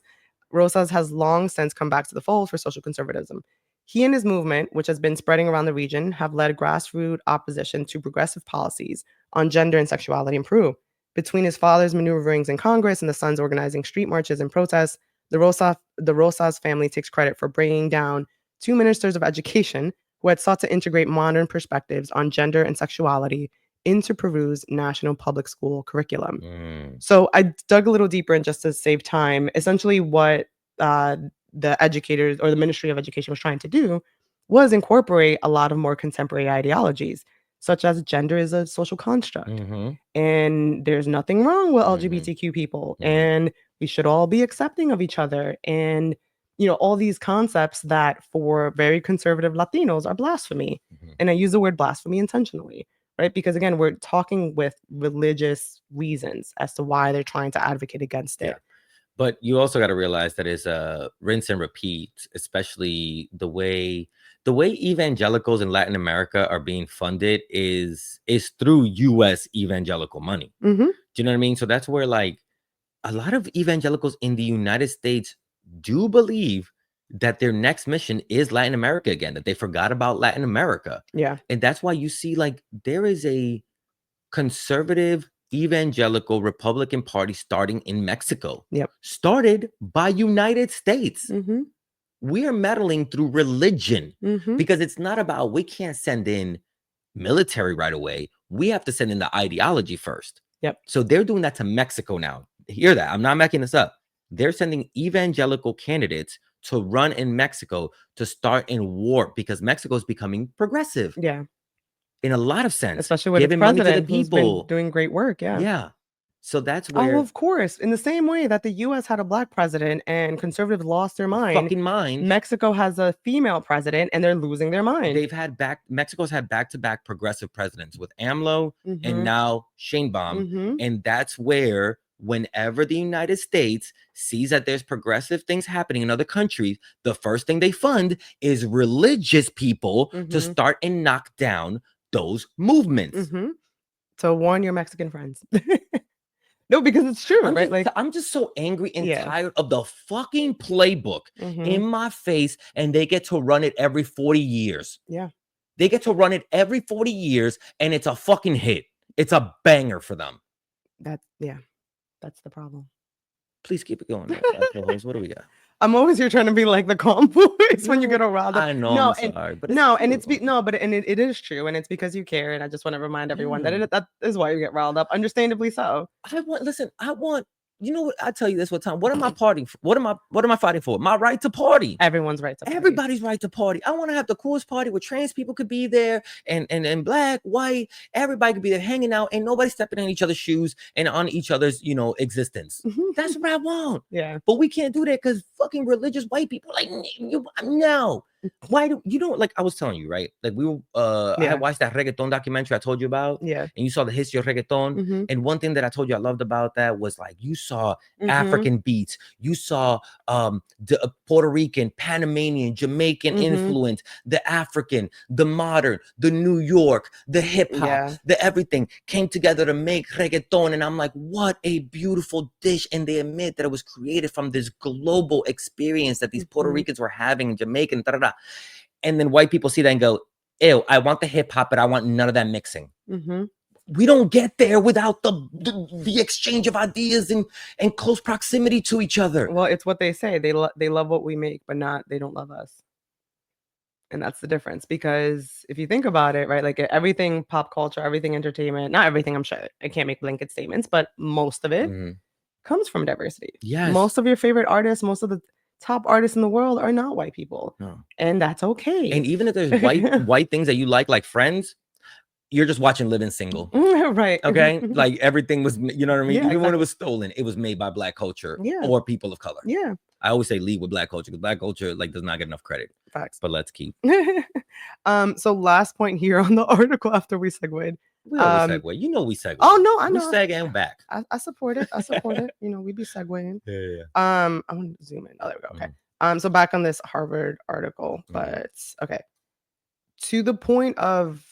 Rosas has long since come back to the fold for social conservatism. He and his movement, which has been spreading around the region, have led grassroots opposition to progressive policies on gender and sexuality in Peru. Between his father's maneuverings in Congress and the son's organizing street marches and protests, the Rosas family takes credit for bringing down 2 ministers of education who had sought to integrate modern perspectives on gender and sexuality into Peru's national public school curriculum. So I dug a little deeper and just to save time, essentially what the educators or the Ministry of Education was trying to do was incorporate a lot of more contemporary ideologies, such as gender is a social construct. And there's nothing wrong with LGBTQ people. And We should all be accepting of each other. And, all these concepts that for very conservative Latinos are blasphemy. Mhm. And I use the word blasphemy intentionally, right? Because again, we're talking with religious reasons as to why they're trying to advocate against it. Yeah. But you also got to realize that it's a rinse and repeat, especially the way evangelicals in Latin America are being funded is through U.S. evangelical money. Mm-hmm. Do you know what I mean? So that's where like a lot of evangelicals in the United States do believe that their next mission is Latin America again, that they forgot about Latin America. Yeah. And that's why you see like there is a conservative evangelical Republican Party starting in Mexico. Yep. Started by United States. Mm-hmm. We are meddling through religion Mm-hmm. because it's not about we can't send in military right away. We have to send in the ideology first. Yep. So they're doing that to Mexico now. Hear that? I'm not making this up. They're sending evangelical candidates to run in Mexico to start in war because Mexico is becoming progressive. Yeah. In a lot of sense, Especially with giving its money to the president who's been people. doing great work. Yeah. Yeah. So that's where Oh, of course. In the same way that the US had a black president and conservatives lost their mind, fucking mind. Mexico has a female president and they're losing their mind. Mexico's had back-to-back progressive presidents with AMLO and Mhm. now Sheinbaum. Mhm. And that's where whenever the United States sees that there's progressive things happening in other countries, the first thing they fund is religious people to Mhm. start and knock down those movements. Mhm. So warn your Mexican friends. No, because it's true, right? Like, I'm just so angry and Yeah. tired of the fucking playbook mhm. in my face, and they get to run it every 40 years. Yeah. They get to run it every 40 years, and it's a fucking hit. It's a banger for them. That's the problem. Please keep it going. What do we got? I'm always here trying to be like the calm voice when you get all riled up. I know. No, I'm and sorry, but no, and true. it is true, and it's because you care, and I just want to remind everyone Yeah. that is why you get riled up, understandably so. I want. You know what? I tell you this one time. What am I partying for? What am I fighting for? My right to party. Everyone's right to party. Everybody's right to party. I want to have the coolest party where trans people could be there and black, white, everybody could be there hanging out and nobody stepping in each other's shoes and on each other's, existence. That's what I want. Yeah. But we can't do that because fucking religious white people like no. Why do you don't like I was telling you, right? Like we were I Yeah. had watched that reggaeton documentary I told you about. Yeah. And you saw the history of reggaeton. Mhm. And one thing that I told you I loved about that was like you saw Mhm. African beats, you saw the Puerto Rican, Panamanian, Jamaican Mhm. influence, the African, the modern, the New York, the hip hop, Yeah. the everything came together to make reggaeton. And I'm like, what a beautiful dish. And they admit that it was created from this global experience that these Puerto Mhm. Ricans were having in Jamaica. And then white people see that and go, ew, I want the hip hop, but I want none of that mixing. Mhm. We don't get there without the exchange of ideas and close proximity to each other. Well, it's what they say. They love what we make, but they don't love us. And that's the difference, because if you think about it, right, like everything pop culture, everything entertainment, not everything, I'm sure I can't make blanket statements, but most of it Mhm. comes from diversity. Yes. Most of your favorite artists, most of the top artists in the world are not white people. No. And that's okay. And even if there's white things that you like Friends, you're just watching Living Single. Right. Okay. Like everything was, you know what I mean? Yeah, Even when it exactly. was stolen, it was made by black culture Yeah. or people of color. Yeah. I always say lead with black culture because black culture like does not get enough credit. Facts. But let's keep. So last point here on the article after we segued. We always segue. You know we segue. Oh no, I know. We seg and back. I support it. I support it. We be segueing. Yeah. I want to zoom in. Oh, there we go. Okay. So back on this Harvard article, but okay. To the point of,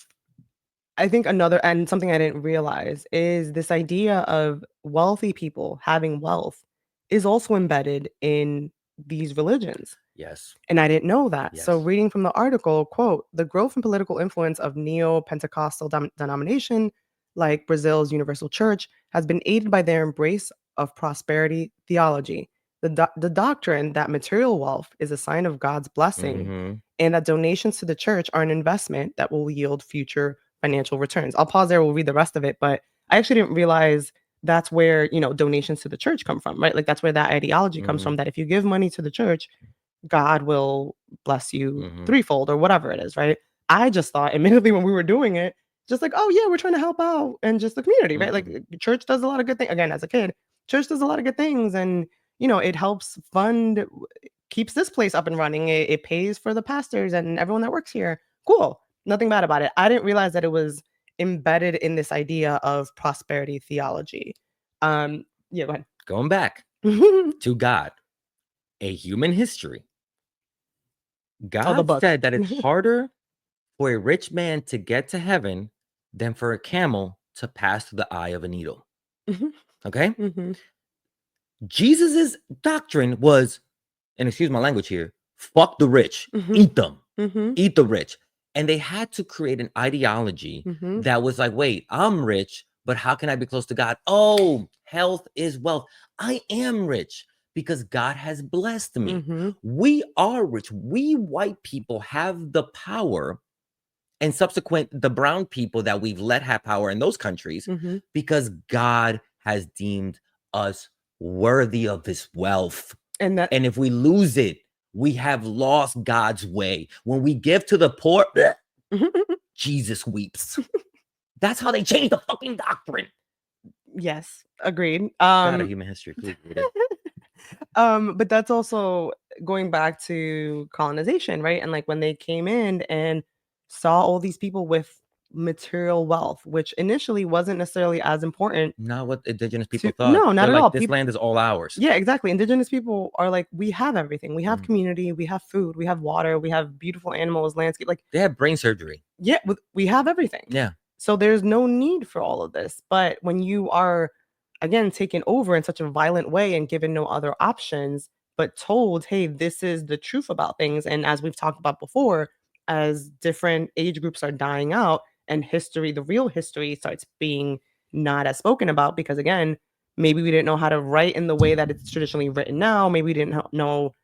I think and something I didn't realize is this idea of wealthy people having wealth is also embedded in these religions. Yes. And I didn't know that. So Yes. reading from the article, quote, the growth and political influence of neo-Pentecostal denomination like Brazil's Universal Church has been aided by their embrace of prosperity theology. The doctrine that material wealth is a sign of God's blessing Mhm. and that donations to the church are an investment that will yield future financial returns. I'll pause there. We'll read the rest of it. But I actually didn't realize that's where, donations to the church come from, right? Like that's where that ideology comes from, that if you give money to the church, God will bless you threefold or whatever it is, right? I just thought, admittedly, when we were doing it, just like, oh yeah, we're trying to help out and just the community, right? Like church does a lot of good things. Again, as a kid, church does a lot of good things, and it helps fund, keeps this place up and running. It pays for the pastors and everyone that works here. Cool, nothing bad about it. I didn't realize that it was embedded in this idea of prosperity theology. Yeah, go Going back ahead. to God, a human history. Oh, the God book. said that it's harder for a rich man to get to heaven than for a camel to pass through the eye of a needle. Mhm, Okay? mhm, Jesus's doctrine was, and excuse my language here, fuck the rich, mhm, eat them, mhm, eat the rich. And they had to create an ideology mhm, that was like, wait, I'm rich, but how can I be close to God? Oh, health is wealth. I am rich because God has blessed me. mhm, We are rich. We white people have the power, and subsequent the brown people that we've let have power in those countries mhm. because God has deemed us worthy of his wealth. And that And if we lose it, we have lost God's way. When we give to the poor, bleh, Jesus weeps. That's how they changed the fucking doctrine. yes, agreed. God, a human history, please read it. But that's also going back to colonization, right? And like when they came in and saw all these people with material wealth, which initially wasn't necessarily as important Not what indigenous people to, thought. no, not They're at like, all. this land is all ours. Yeah, exactly. Indigenous people are like, we have everything. We have Mm. community, we have food, we have water, we have beautiful animals, landscape. Like, They had brain surgery. yeah, we have everything. Yeah. So there's no need for all of this. But when you are, again, taken over in such a violent way and given no other options, but told, hey, this is the truth about things. And as we've talked about before, as different age groups are dying out and history, the real history starts being not as spoken about, because again, maybe we didn't know how to write in the way that it's traditionally written now. Maybe we didn't know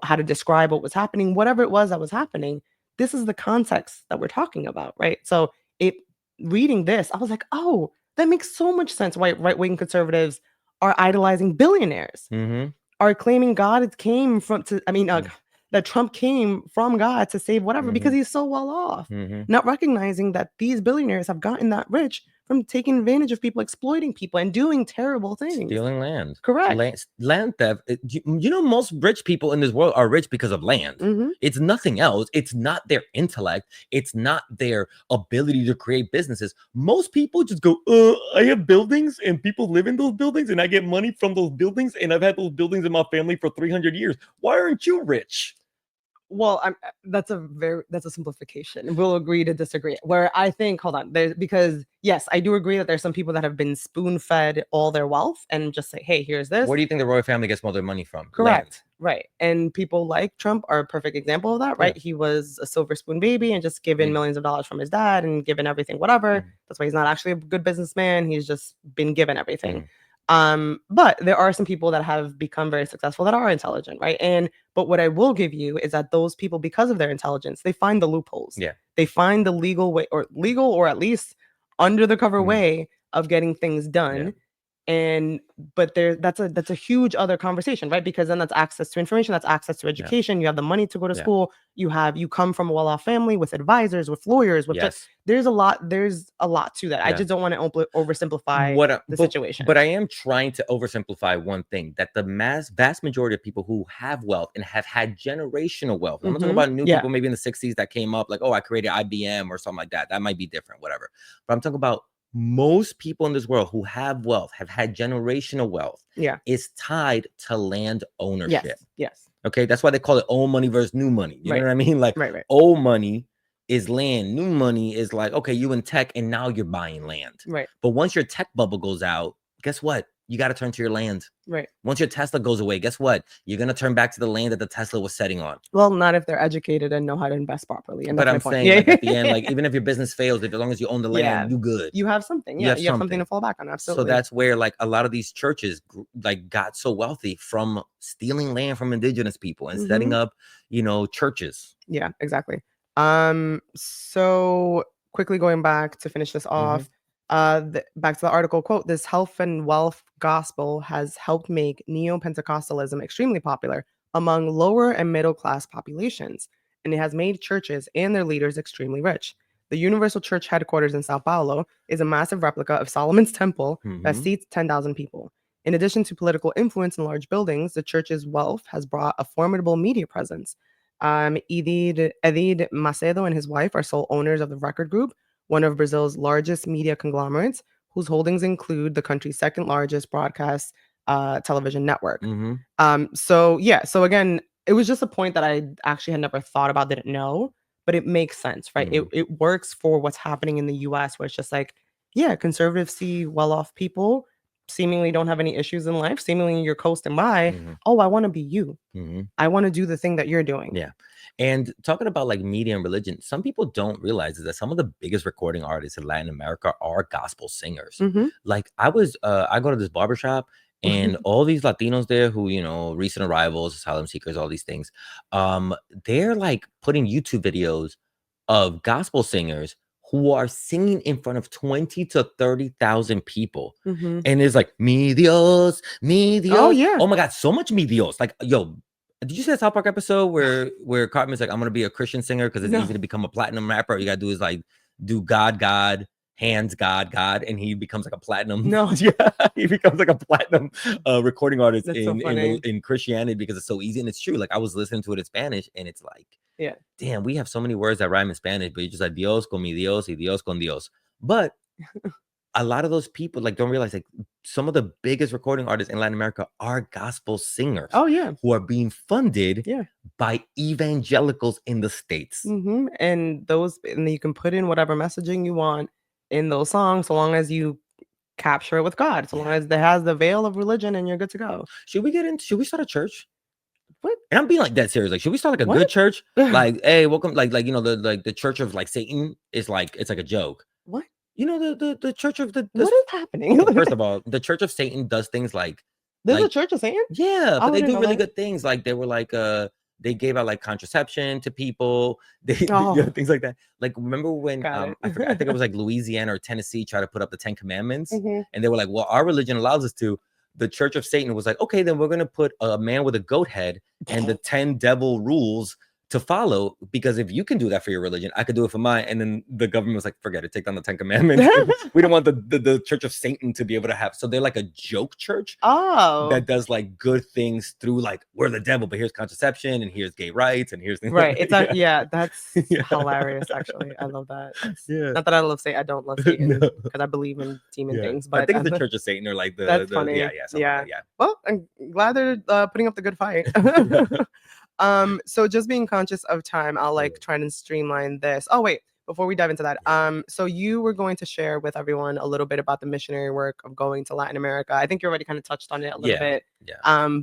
how to describe what was happening, whatever it was that was happening. This is the context that we're talking about, right? So it reading this, I was like, oh, that makes so much sense why right-wing conservatives are idolizing billionaires, Mm-hmm. are claiming God came from to I mean Mm. that Trump came from God to save whatever because Mhm. he's so well off. Mm-hmm. Not recognizing that these billionaires have gotten that rich from taking advantage of people, exploiting people, and doing terrible things. Stealing land. Correct. Land theft. You know, most rich people in this world are rich because of land. Mhm. It's nothing else. It's not their intellect. It's not their ability to create businesses. Most people just go, I have buildings and people live in those buildings and I get money from those buildings and I've had those buildings in my family for 300 years. Why aren't you rich? Well, that's a simplification. We'll agree to disagree. Where I think, hold on, because yes, I do agree that there's some people that have been spoon fed all their wealth and just say, hey, here's this. Where do you think the royal family gets most of their money from? Correct. Right. And people like Trump are a perfect example of that, right? Yeah. He was a silver spoon baby and just given Mm. millions of dollars from his dad and given everything, whatever. Mm. That's why he's not actually a good businessman. He's just been given everything. Mm. But there are some people that have become very successful that are intelligent, right? But what I will give you is that those people, because of their intelligence, they find the loopholes. Yeah. They find the legal way, or at least under the cover Mm. way of getting things done. Yeah. But that's a huge other conversation, right? Because then that's access to information, that's access to education. You have the money to go to Yeah. school. You come from a well-off family with advisors, with lawyers, with Yes. there's a lot to that. I Yeah. just don't want to oversimplify the but situation. I am trying to oversimplify one thing, that the vast majority of people who have wealth and have had generational wealth. I'm not talking Mhm. about new Yeah. people maybe in the 60s that came up like, oh, I created IBM or something like that. That might be different, whatever. But I'm talking about most people in this world who have wealth, have had generational wealth, Yeah. is tied to land ownership. Yes. Yes. Okay, that's why they call it old money versus new money. You know Right. what I mean? Like Right. old money is land, new money is like, okay, you in tech and now you're buying land. Right. But once your tech bubble goes out, guess what? You got to turn to your land. Right. Once your Tesla goes away, guess what? You're going to turn back to the land that the Tesla was setting on. Well, not if they're educated and know how to invest properly. And But that's I'm my point. saying, like, at the end, like, even if your business fails, if as long as you own the land, Yeah. you good. You have something. You Yeah. have You have something something. to fall back on. Absolutely. So that's where, like, a lot of these churches like got so wealthy from stealing land from indigenous people and setting up, you know, churches. Yeah, exactly. So quickly going back to finish this off, back to the article quote, this health and wealth gospel has helped make neo-Pentecostalism extremely popular among lower and middle class populations, and it has made churches and their leaders extremely rich. The Universal Church headquarters in Sao Paulo is a massive replica of Solomon's temple that Mhm. seats 10,000 people. In addition to political influence in large buildings, the church's wealth has brought a formidable media presence. Edith Macedo and his wife are sole owners of the Record Group, one of Brazil's largest media conglomerates, whose holdings include the country's second largest broadcast television network. So again, it was just a point that I actually had never thought about, didn't know, but it makes sense, right? It works for what's happening in the US, where it's just like, yeah, conservatives see well-off people seemingly don't have any issues in life, seemingly you're coasting by. Oh, I want to be you. I want to do the thing that you're doing. Yeah. And talking about like media and religion, some people don't realize is that some of the biggest recording artists in Latin America are gospel singers. Like I go to this barbershop and all these Latinos there who, you know, recent arrivals, asylum seekers, all these things, they're like putting YouTube videos of gospel singers who are singing in front of 20 to 30,000 people. And it's like, mi Dios, mi Dios. Oh, yeah. Oh my God, so much mi Dios. Like, yo, did you see that South Park episode where Cartman's like, I'm gonna be a Christian singer because it's easy to become a platinum rapper. All you gotta do is like do God, God, hands, God, God, and he becomes like a platinum. No. Yeah, he becomes like a platinum recording artist That's so funny. in Christianity because it's so easy. And it's true. Like I was listening to it in Spanish and it's like, yeah, damn, we have so many words that rhyme in Spanish, but you just like Dios con mi Dios y Dios con Dios. But a lot of those people like don't realize like some of the biggest recording artists in Latin America are gospel singers. Oh, yeah. Who are being funded Yeah. by evangelicals in the States. And you can put in whatever messaging you want in those songs, so long as you capture it with God, so long as it has the veil of religion, and you're good to go. Should we start a church? What? And I'm being like that serious. Like, should we start like a good church? Like, hey, welcome. Like you know, the church of like Satan is like it's like a joke. What? You know, the church of the what is happening? Okay, first of all, the church of Satan does things like there's a church of Satan? Yeah, but they do really that. good things. Like they were like they gave out like contraception to people. They things like that. Like remember when I think it was like Louisiana or Tennessee tried to put up the 10 Commandments, and they were like, well, our religion allows us to. The Church of Satan was like, okay, then we're gonna put a man with a goat head and the 10 devil rules to follow, because if you can do that for your religion, I could do it for mine. And then the government was like, forget it, take down the 10 Commandments. We don't want the Church of Satan to be able to have. So they're like a joke church that does like good things through like, we're the devil, but here's contraception and here's gay rights and here's things right. Like It's that's hilarious. Actually, I love that. Not that I love Satan. I don't love Satan because I believe in demon things. But I think it's the Church of Satan or like that's funny. Yeah. Well, I'm glad they're putting up the good fight. So just being conscious of time, I'll like try and streamline this. Oh wait, before we dive into that, so you were going to share with everyone a little bit about the missionary work of going to Latin America. I think you already kind of touched on it a little bit.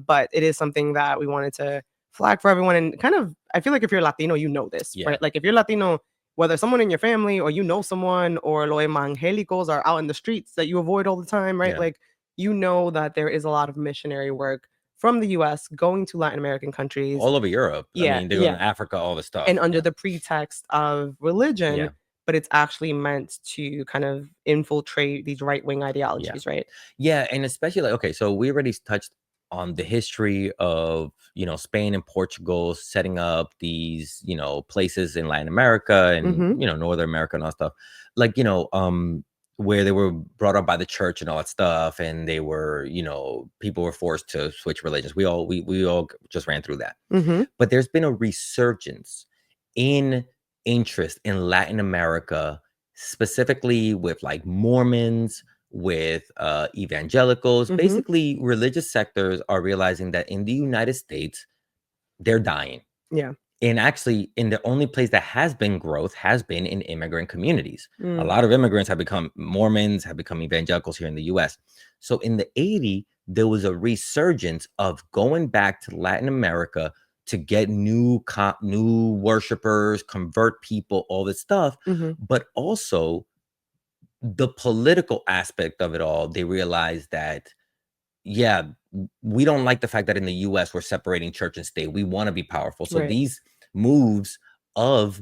But it is something that we wanted to flag for everyone, and kind of, I feel like if you're Latino, you know this, right? Like if you're Latino, whether someone in your family or you know someone, or los evangelicals are out in the streets that you avoid all the time, right? Like you know that there is a lot of missionary work from the US going to Latin American countries. All over Europe. I mean, they go to Africa, all the stuff. And under the pretext of religion, but it's actually meant to kind of infiltrate these right-wing ideologies, right? Yeah, and especially like, okay, so we already touched on the history of, you know, Spain and Portugal setting up these, you know, places in Latin America and, you know, Northern America and all that stuff. Like, you know, where they were brought up by the church and all that stuff, and they were, you know, people were forced to switch religions. We all just ran through that. But there's been a resurgence in interest in Latin America, specifically with like Mormons, with evangelicals. Basically, religious sectors are realizing that in the United States, they're dying. And actually, in the only place that has been growth has been in immigrant communities. A lot of immigrants have become Mormons, have become evangelicals here in the US. So in the 80s, there was a resurgence of going back to Latin America to get new worshipers, convert people, all this stuff. But also the political aspect of it all, they realized that, yeah, we don't like the fact that in the US we're separating church and state. We want to be powerful. So these moves of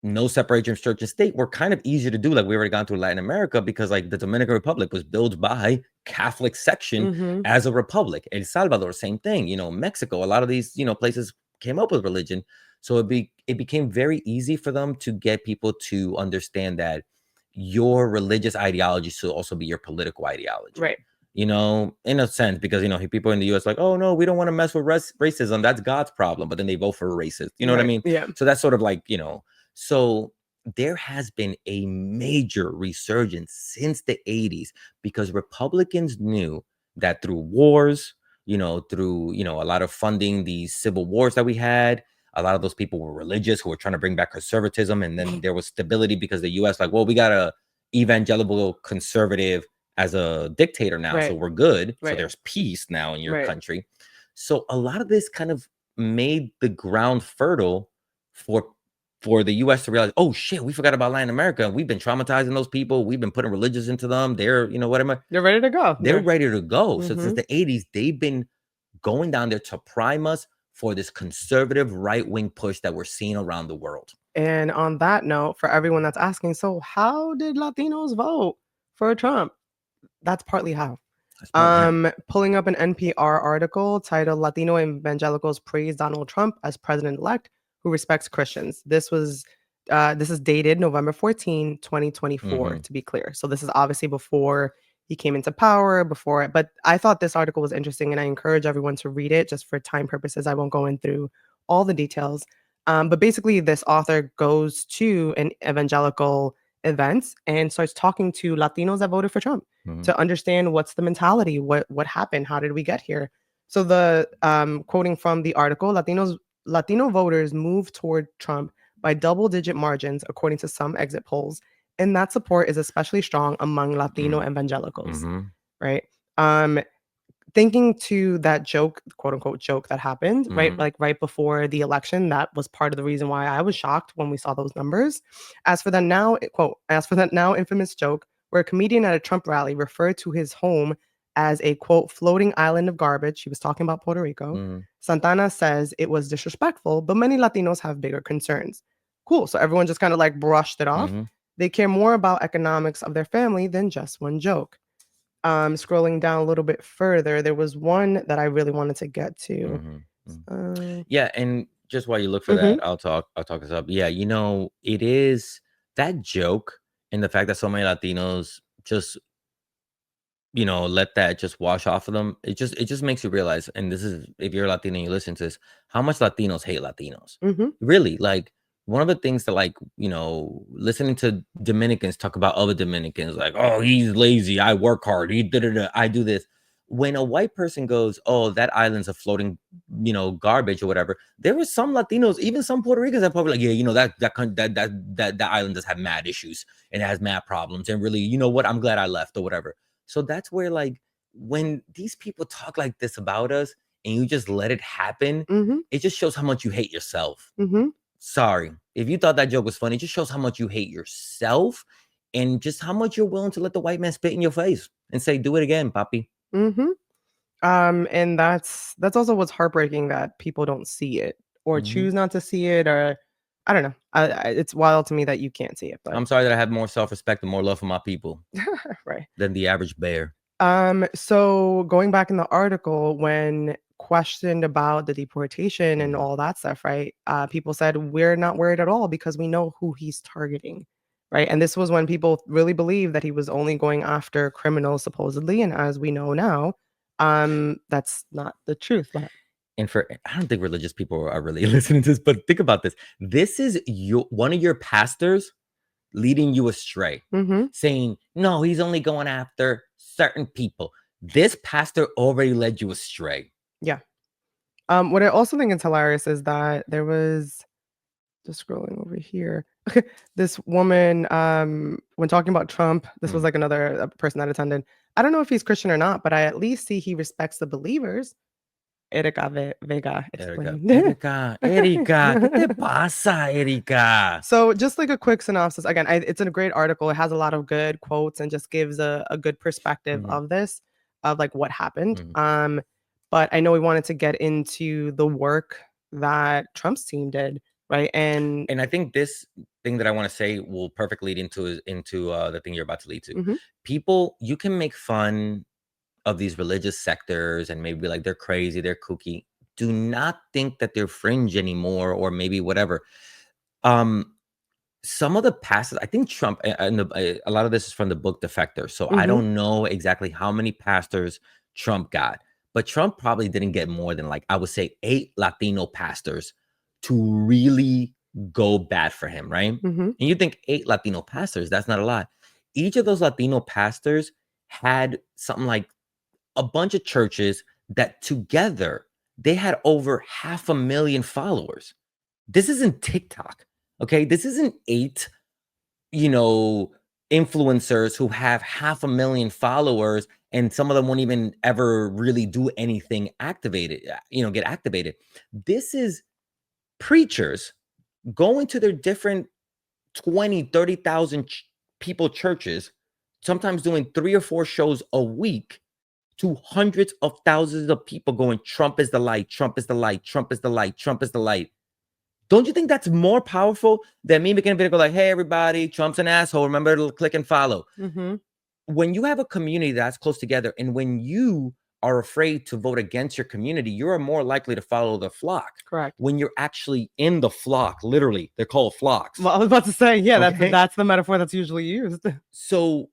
no separation of church and state were kind of easier to do. Like we already gone through Latin America, because like the Dominican Republic was built by Catholic section as a republic. El Salvador, same thing. You know, Mexico, a lot of these, you know, places came up with religion. So it became very easy for them to get people to understand that your religious ideology should also be your political ideology. you know, in a sense, because, you know, people in the US like, oh no, we don't want to mess with racism. That's God's problem. But then they vote for a racist. You know what I Right. mean? Yeah. So that's sort of like, you know, so there has been a major resurgence since the 80s because Republicans knew that through wars, you know, through, you know, a lot of funding these civil wars that we had, a lot of those people were religious who were trying to bring back conservatism. And then there was stability because the US, like, well, we got a evangelical conservative as a dictator now, so Right. we're good. So Right. there's peace now in your Right. country. So a lot of this kind of made the ground fertile for the US to realize, oh shit, we forgot about Latin America. We've been traumatizing those people. We've been putting religions into them. They're, you know, whatever. They're ready to go. They're ready to go. So since Mhm. the 80s, they've been going down there to prime us for this conservative right-wing push that we're seeing around the world. And on that note, for everyone that's asking, so how did Latinos vote for Trump? That's partly how. That's probably Pulling up an NPR article titled Latino Evangelicals Praise Donald Trump as President-elect Who Respects Christians. This is dated November 14, 2024, Mhm. to be clear. So this is obviously before he came into power, but I thought this article was interesting and I encourage everyone to read it just for time purposes. I won't go in through all the details. But basically, this author goes to an evangelical event and starts talking to Latinos that voted for Trump Mhm. to understand what's the mentality, what happened, how did we get here. So the quoting from the article, Latino voters moved toward Trump by double-digit margins, according to some exit polls, and that support is especially strong among Latino evangelicals, Mhm. right? Um, Thinking to that joke, quote unquote joke that happened, right? Mhm. Like right before the election, that was part of the reason why I was shocked when we saw those numbers. As for that now infamous joke, where a comedian at a Trump rally referred to his home as a quote floating island of garbage. He was talking about Puerto Rico. Mhm. Santana says it was disrespectful, but many Latinos have bigger concerns. Cool. So everyone just kind of like brushed it off. Mhm. They care more about economics of their family than just one joke. Scrolling down a little bit further, there was one that I really wanted to get to. Mhm. Mhm. Uh, Yeah, and just while you look for mhm, that, I'll talk this up. Yeah, you know, it is that joke and the fact that so many Latinos just, you know, let that just wash off of them. It just makes you realize, and this is if you're Latino and you listen to this, how much Latinos hate Latinos. mhm, Really, like one of the things that, like, you know, listening to Dominicans talk about other Dominicans, like, oh, he's lazy, I work hard, he did it, I do this. When a white person goes, oh, that island's a floating, you know, garbage or whatever, there were some Latinos, even some Puerto Ricans that probably like, yeah, you know, that island does have mad issues and it has mad problems. And really, you know what? I'm glad I left or whatever. So that's where, like, when these people talk like this about us and you just let it happen, mhm, it just shows how much you hate yourself. mhm, Sorry. If you thought that joke was funny, it just shows how much you hate yourself and just how much you're willing to let the white man spit in your face and say, do it again, papi. mhm. And that's also what's heartbreaking that people don't see it or Mhm. choose not to see it, or I don't know. It's wild to me that you can't see it, but I'm sorry that I have more self-respect and more love for my people right. than the average bear. So going back in the article, when questioned about the deportation and Mhm. all that stuff, right? People said we're not worried at all because we know who he's targeting, right? And this was when people really believed that he was only going after criminals, supposedly, and as we know now, that's not the truth. But And I don't think religious people are really listening to this, but think about this. This is one of your pastors leading you astray, mhm, saying, no, he's only going after certain people. This pastor already led you astray. yeah. What I also think is hilarious is that there was just scrolling over here. This woman, when talking about Trump, this was Mm. like another person that attended. I don't know if he's Christian or not, but I at least see he respects the believers. Vega Erika, explained. Erika, Erika, ¿qué te pasa, Erika? So just like a quick synopsis, again, it's a great article. It has a lot of good quotes and just gives a good perspective Mhm, of this, of like what happened. mhm. But I know we wanted to get into the work that Trump's team did, right? And And I think this thing that I want to say will perfectly lead into the thing you're about to lead to. mhm, People, you can make fun of these religious sectors and maybe like they're crazy, they're kooky. Do not think that they're fringe anymore or maybe whatever. Um, some of the pastors, I think Trump, and a lot of this is from the book Defector. So I don't know exactly how many pastors Trump got, but Trump probably didn't get more than, like, I would say 8 Latino pastors to really go bad for him, right? And you think 8 Latino pastors, that's not a lot. Each of those Latino pastors had something like a bunch of churches that together they had over 500,000 followers. This isn't TikTok. Okay, this isn't 8, influencers who have 500,000 followers, and some of them won't even ever really do anything activated, get activated. This is preachers going to their different 20, 30,000 people churches, sometimes doing 3 or 4 shows a week to hundreds of thousands of people going, Trump is the light, Trump is the light, Trump is the light, Trump is the light. Don't you think that's more powerful than me making a video like, hey, everybody, Trump's an asshole. Remember to click and follow. When you have a community that's close together, and when you are afraid to vote against your community, you're more likely to follow the flock. Correct. When you're actually in the flock, literally, they're called flocks. Well, I was about to say, yeah, Okay. that's the metaphor that's usually used. So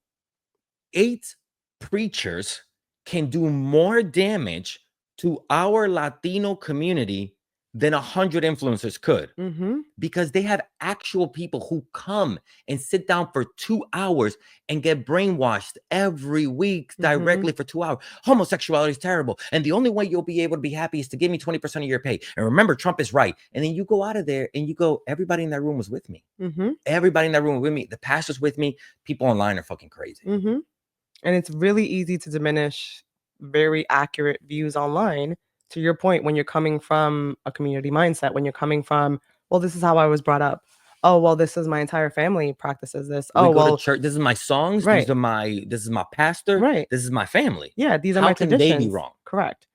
8 preachers can do more damage to our Latino community than 100 influencers could, because they have actual people who come and sit down for 2 hours and get brainwashed every week directly for 2 hours. Homosexuality is terrible, and the only way you'll be able to be happy is to give me 20% of your pay. And remember, Trump is right. And then you go out of there and you go, everybody in that room was with me. Everybody in that room was with me. The pastor's with me. People online are fucking crazy. And it's really easy to diminish very accurate views online. To your point, when you're coming from a community mindset, when you're coming from, well, this is how I was brought up. Oh, well, this is my entire family practices this. We Oh, go well, to church. This is my songs. Right. This is my pastor. Right. This is my family. Yeah, these are How my can traditions. they be wrong? Correct.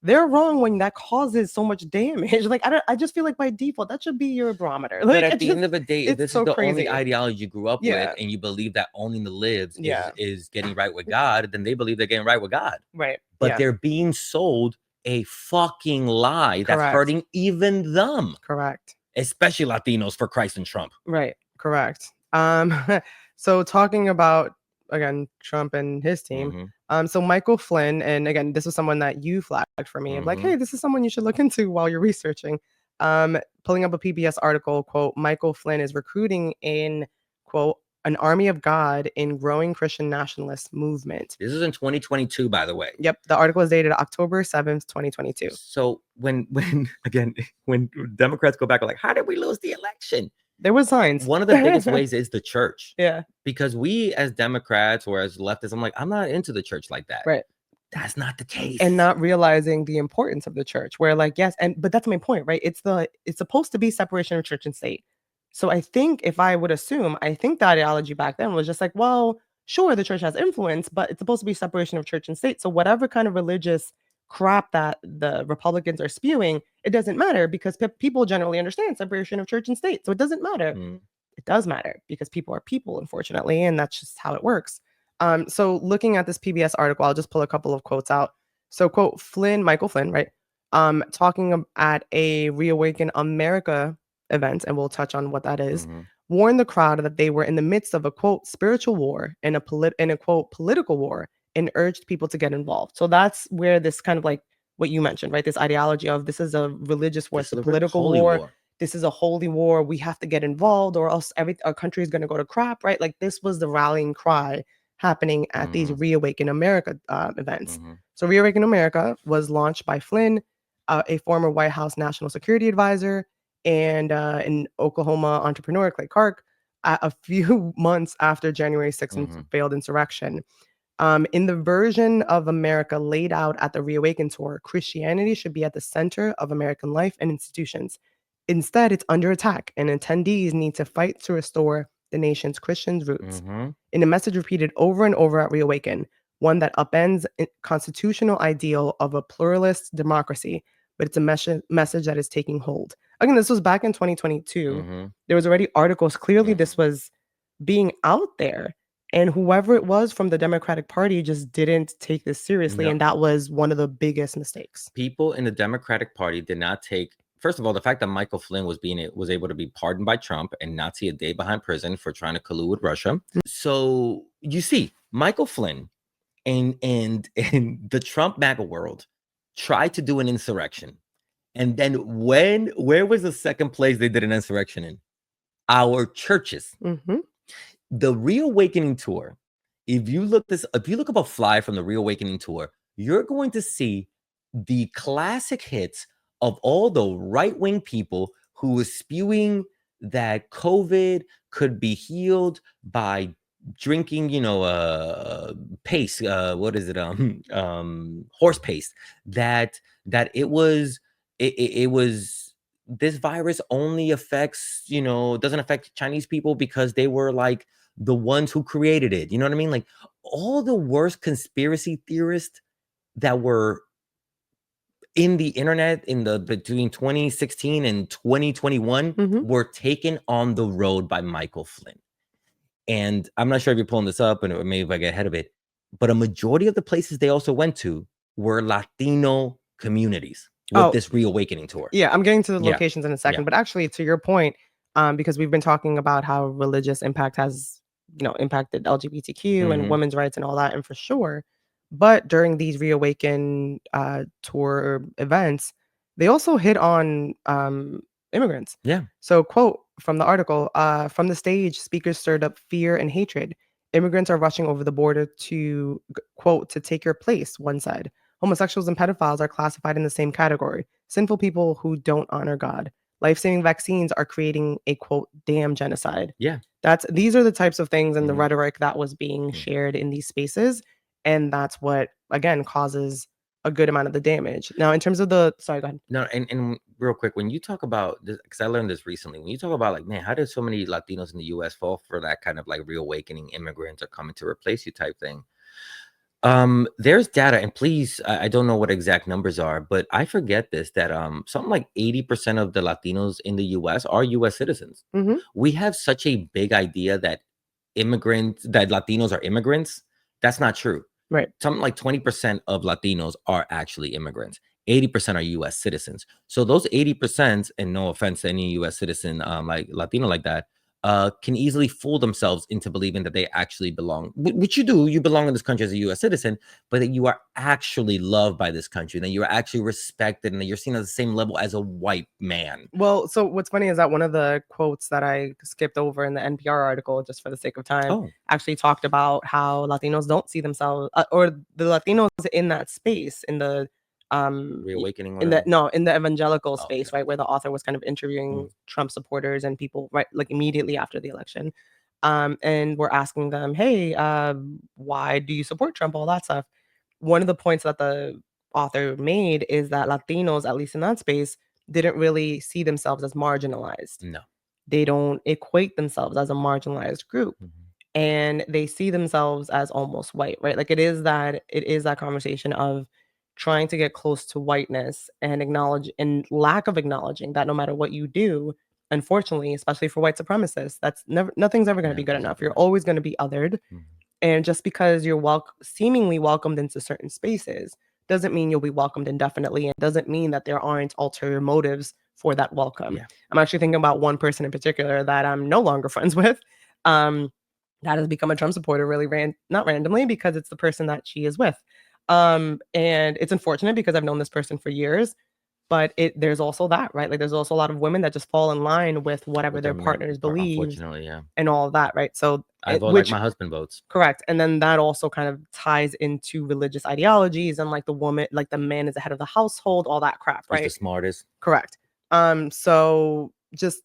They're wrong when that causes so much damage. Like, I just feel like by default, that should be your barometer. Like, But at the end of the day, if it's this so is the crazy. only ideology you grew up Yeah. with, and you believe that owning the libs Yeah. is getting right with God, then they believe they're getting right with God. Right. But Yeah. they're being sold a fucking lie that's Correct. hurting even them, Correct. especially Latinos, for Christ and Trump. Right. Correct. So talking about, again, Trump and his team. So Michael Flynn, and again, this was someone that you flagged for me. Like, hey, this is someone you should look into while you're researching. Pulling up a PBS article, quote, Michael Flynn is recruiting in, quote, an army of God in growing Christian nationalist movement. This is in 2022, by the way. Yep. The article is dated October 7th, 2022. So when Democrats go back, like, how did we lose the election? There were signs. One of the biggest ways is the church. Yeah. Because we as Democrats or as leftists, I'm like, I'm not into the church like that. Right. That's not the case. And not realizing the importance of the church, where, like, yes, but that's my point, right? It's supposed to be separation of church and state. So I think, if I would assume, I think the ideology back then was just like, well, sure, the church has influence, but it's supposed to be separation of church and state. So whatever kind of religious crap that the Republicans are spewing, it doesn't matter, because people generally understand separation of church and state. So it doesn't matter. It does matter, because people are people, unfortunately, and that's just how it works. So looking at this PBS article, I'll just pull a couple of quotes out. So, quote, Michael Flynn, right? Talking at a Reawaken America event, and we'll touch on what that is, warned the crowd that they were in the midst of a, quote, spiritual war and a quote, political war, and urged people to get involved. So that's where this kind of, like what you mentioned, right? This ideology of this is a religious war, it's a political war. This is a holy war. We have to get involved, or else our country is going to go to crap, right? Like, this was the rallying cry happening at these Reawaken America events. So Reawaken America was launched by Flynn, a former White House National Security Advisor, and an Oklahoma entrepreneur, Clay Clark, a few months after January 6th failed insurrection. In the version of America laid out at the Reawaken tour, Christianity should be at the center of American life and institutions. Instead, it's under attack, and attendees need to fight to restore the nation's Christian roots. In a message repeated over and over at Reawaken, one that upends a constitutional ideal of a pluralist democracy, but it's a message that is taking hold. Again, this was back in 2022. There was already articles. Clearly, this was being out there, and whoever it was from the Democratic Party just didn't take this seriously, and that was one of the biggest mistakes. People in the Democratic Party did not take first of all, the fact that Michael Flynn was able to be pardoned by Trump and not see a day behind prison for trying to collude with Russia. So you see, Michael Flynn and the Trump MAGA world tried to do an insurrection. And then where was the second place they did an insurrection in? Our churches. The Reawakening Tour. If you look up a flyer from the Reawakening Tour, you're going to see the classic hits of all the right-wing people who were spewing that COVID could be healed by drinking, paste. What is it? Horse paste. That it was this virus only affects, doesn't affect Chinese people because they were like the ones who created it. You know what I mean? Like all the worst conspiracy theorists that were in the internet between 2016 and 2021 were taken on the road by Michael Flynn. And I'm not sure if you're pulling this up, or maybe if I get ahead of it, but a majority of the places they also went to were Latino communities with this Reawakening Tour. Yeah, I'm getting to the locations in a second, but actually to your point, because we've been talking about how religious impact has, impacted LGBTQ and women's rights and all that, and for sure. But during these Reawaken tour events, they also hit on immigrants. Yeah. So, quote from the article, from the stage, speakers stirred up fear and hatred. Immigrants are rushing over the border to, quote, to take your place, one said. Homosexuals and pedophiles are classified in the same category. Sinful people who don't honor God. Life-saving vaccines are creating a, quote, damn genocide. Yeah. These are the types of things and the rhetoric that was being shared in these spaces. And that's what, again, causes a good amount of the damage. Now, in terms of sorry, go ahead. No, and real quick, when you talk about this, because I learned this recently, when you talk about like, man, how did so many Latinos in the US fall for that kind of like reawakening immigrants are coming to replace you type thing? There's data, and please, I don't know what exact numbers are, but I forget this, that something like 80% of the Latinos in the US are US citizens. We have such a big idea that Latinos are immigrants. That's not true. Right. Something like 20% of Latinos are actually immigrants. 80% are US citizens. So those 80%, and no offense to any US citizen like Latino like that, can easily fool themselves into believing that they actually belong, which you do. You belong in this country as a U.S. citizen, but that you are actually loved by this country, that you are actually respected, and that you're seen at the same level as a white man. Well, so what's funny is that one of the quotes that I skipped over in the NPR article, just for the sake of time, actually talked about how Latinos don't see themselves, or the Latinos in that space, in the Reawakening, in the evangelical space, right, where the author was kind of interviewing Trump supporters and people, right, like immediately after the election, and we're asking them, hey, why do you support Trump, all that stuff. One of the points that the author made is that Latinos, at least in that space, didn't really see themselves as marginalized. No, they don't equate themselves as a marginalized group. And they see themselves as almost white, right? Like it is that conversation of trying to get close to whiteness and lack of acknowledging that no matter what you do, unfortunately, especially for white supremacists, nothing's ever going to be good enough. You're always going to be othered. And just because you're seemingly welcomed into certain spaces doesn't mean you'll be welcomed indefinitely, and doesn't mean that there aren't ulterior motives for that welcome. I'm actually thinking about one person in particular that I'm no longer friends with, that has become a Trump supporter really not randomly, because it's the person that she is with. And it's unfortunate because I've known this person for years, but there's also that, right? Like there's also a lot of women that just fall in line with whatever their partners believe, unfortunately, and all of that, right? So I vote like my husband votes. Correct. And then that also kind of ties into religious ideologies and like the man is the head of the household, all that crap, right? He's the smartest. Correct. So just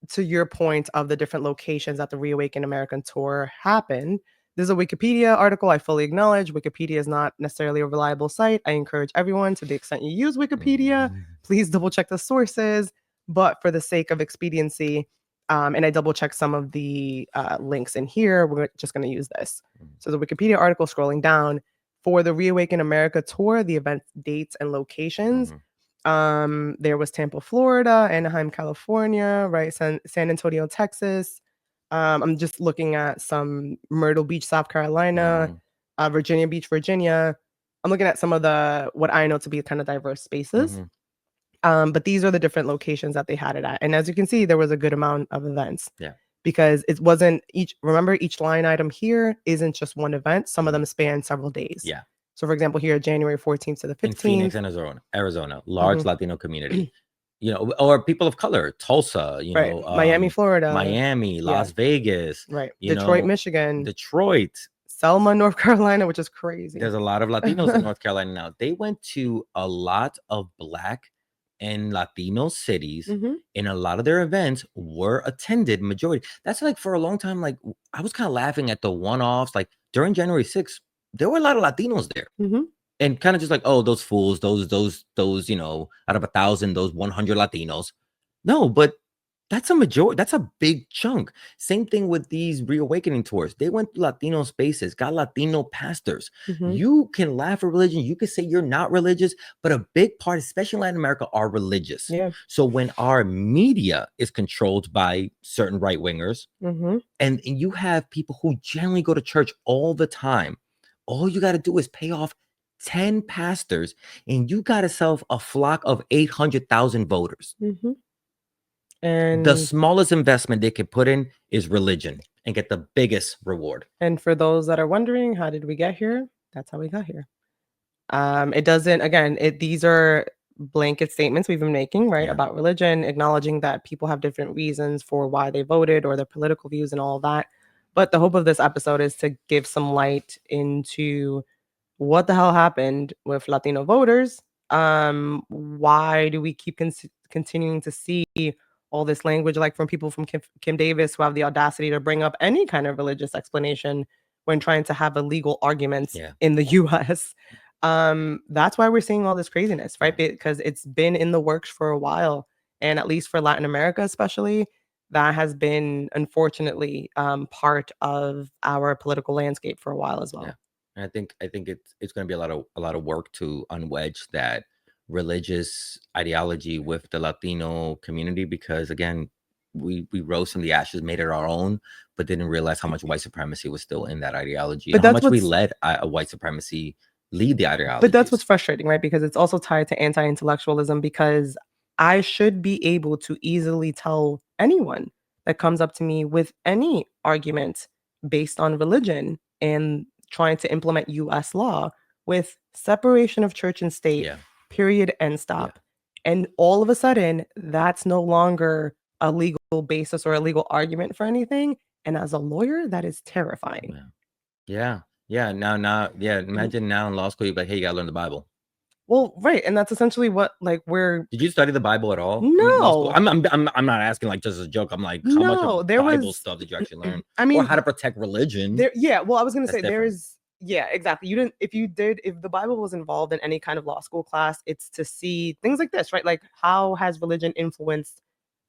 to your point of the different locations that the Reawaken American Tour happened, there's a Wikipedia article. I fully acknowledge Wikipedia is not necessarily a reliable site. I encourage everyone, to the extent you use Wikipedia, please double check the sources. But for the sake of expediency, and I double checked some of the links in here, we're just going to use this. So the Wikipedia article, scrolling down, for the Reawaken America Tour, the event dates and locations. There was Tampa, Florida, Anaheim, California, right? San Antonio, Texas. I'm just looking at some Myrtle Beach, South Carolina, Virginia Beach, Virginia. I'm looking at some of what I know to be kind of diverse spaces. But these are the different locations that they had it at. And as you can see, there was a good amount of events. Yeah. Because it wasn't remember, each line item here isn't just one event. Some of them span several days. Yeah. So for example, here, January 14th to the 15th. In Phoenix, Arizona, large Mhm. Latino community, or people of color, Tulsa, Right. Miami, Florida. Miami, Yeah. Las Vegas, Right. Detroit, Michigan. Detroit. Selma, North Carolina, which is crazy. There's a lot of Latinos in North Carolina now. They went to a lot of Black and Latino cities, Mhm. and a lot of their events were attended majority. That's like for a long time, like I was kind of laughing at the one-offs. Like during January 6th, there were a lot of Latinos there. Mhm. And kind of just like, oh, those fools, those, out of 1,000, those 100 Latinos. No, but that's a majority. That's a big chunk. Same thing with these reawakening tours. They went to Latino spaces, got Latino pastors. Mhm. You can laugh at religion. You can say you're not religious, but a big part, especially in Latin America, are religious. Yeah. So when our media is controlled by certain right wingers, Mhm. and you have people who generally go to church all the time, all you got to do is pay off 10 pastors, and you got yourself a flock of 800,000 voters. Mhm. The And smallest investment they could put in is religion and get the biggest reward. and for those that are wondering, how did we get here? That's how we got here. It doesn't, again, these are blanket statements we've been making, right, Yeah. about religion, acknowledging that people have different reasons for why they voted or their political views and all that. But the hope of this episode is to give some light into what the hell happened with Latino voters. Why do we keep continuing to see all this language, like from people from Kim Davis, who have the audacity to bring up any kind of religious explanation when trying to have illegal arguments Yeah. in the US? That's why we're seeing all this craziness, right? Because it's been in the works for a while, and at least for Latin America especially, that has been unfortunately part of our political landscape for a while as well. Yeah. And I think it's going to be a lot of work to unwedge that religious ideology with the Latino community, because again, we rose from the ashes, made it our own, but didn't realize how much white supremacy was still in that ideology, But and how that's much we what's let a white supremacy lead the ideology. But that's what's frustrating, right? Because it's also tied to anti-intellectualism, because I should be able to easily tell anyone that comes up to me with any argument based on religion and trying to implement US law with separation of church and state, Yeah. period, end stop. And all of a sudden, that's no longer a legal basis or a legal argument for anything. And as a lawyer, that is terrifying. Yeah. Now, imagine now in law school, you're like, hey, you gotta learn the Bible. Well, right, and that's essentially what, like, we're Did you study the Bible at all? in law school? No. I'm not asking like just as a joke. I'm like, how much No, of there Bible was stuff did you actually learn? I Or mean, how to protect religion? well, I was gonna That's say there different. is yeah, exactly. You didn't if the Bible was involved in any kind of law school class, it's to see things like this, right? Like, how has religion influenced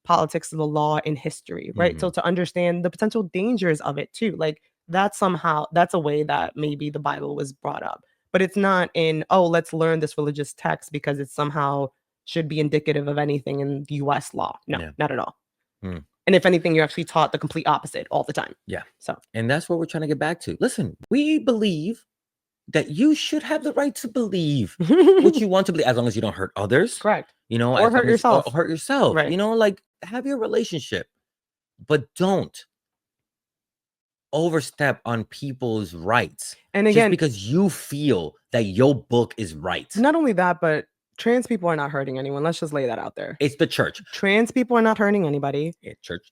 politics of the law in history, right? So to understand the potential dangers of it too. Like, that's a way that maybe the Bible was brought up. But it's not in, oh, let's learn this religious text because it somehow should be indicative of anything in the US law. No, Yeah. not at all. Hmm. And if anything, you're actually taught the complete opposite all the time. Yeah. So And that's what we're trying to get back to. Listen, we believe that you should have the right to believe what you want to believe, as long as you don't hurt others. correct. Or Or hurt yourself. Or hurt yourself. Right. Like, have your relationship, but don't overstep on people's rights. And Just again, because you feel that your book is right. not only that, but trans people are not hurting anyone. Let's just lay that out there. It's the church. Trans people are not hurting anybody. Yeah, church.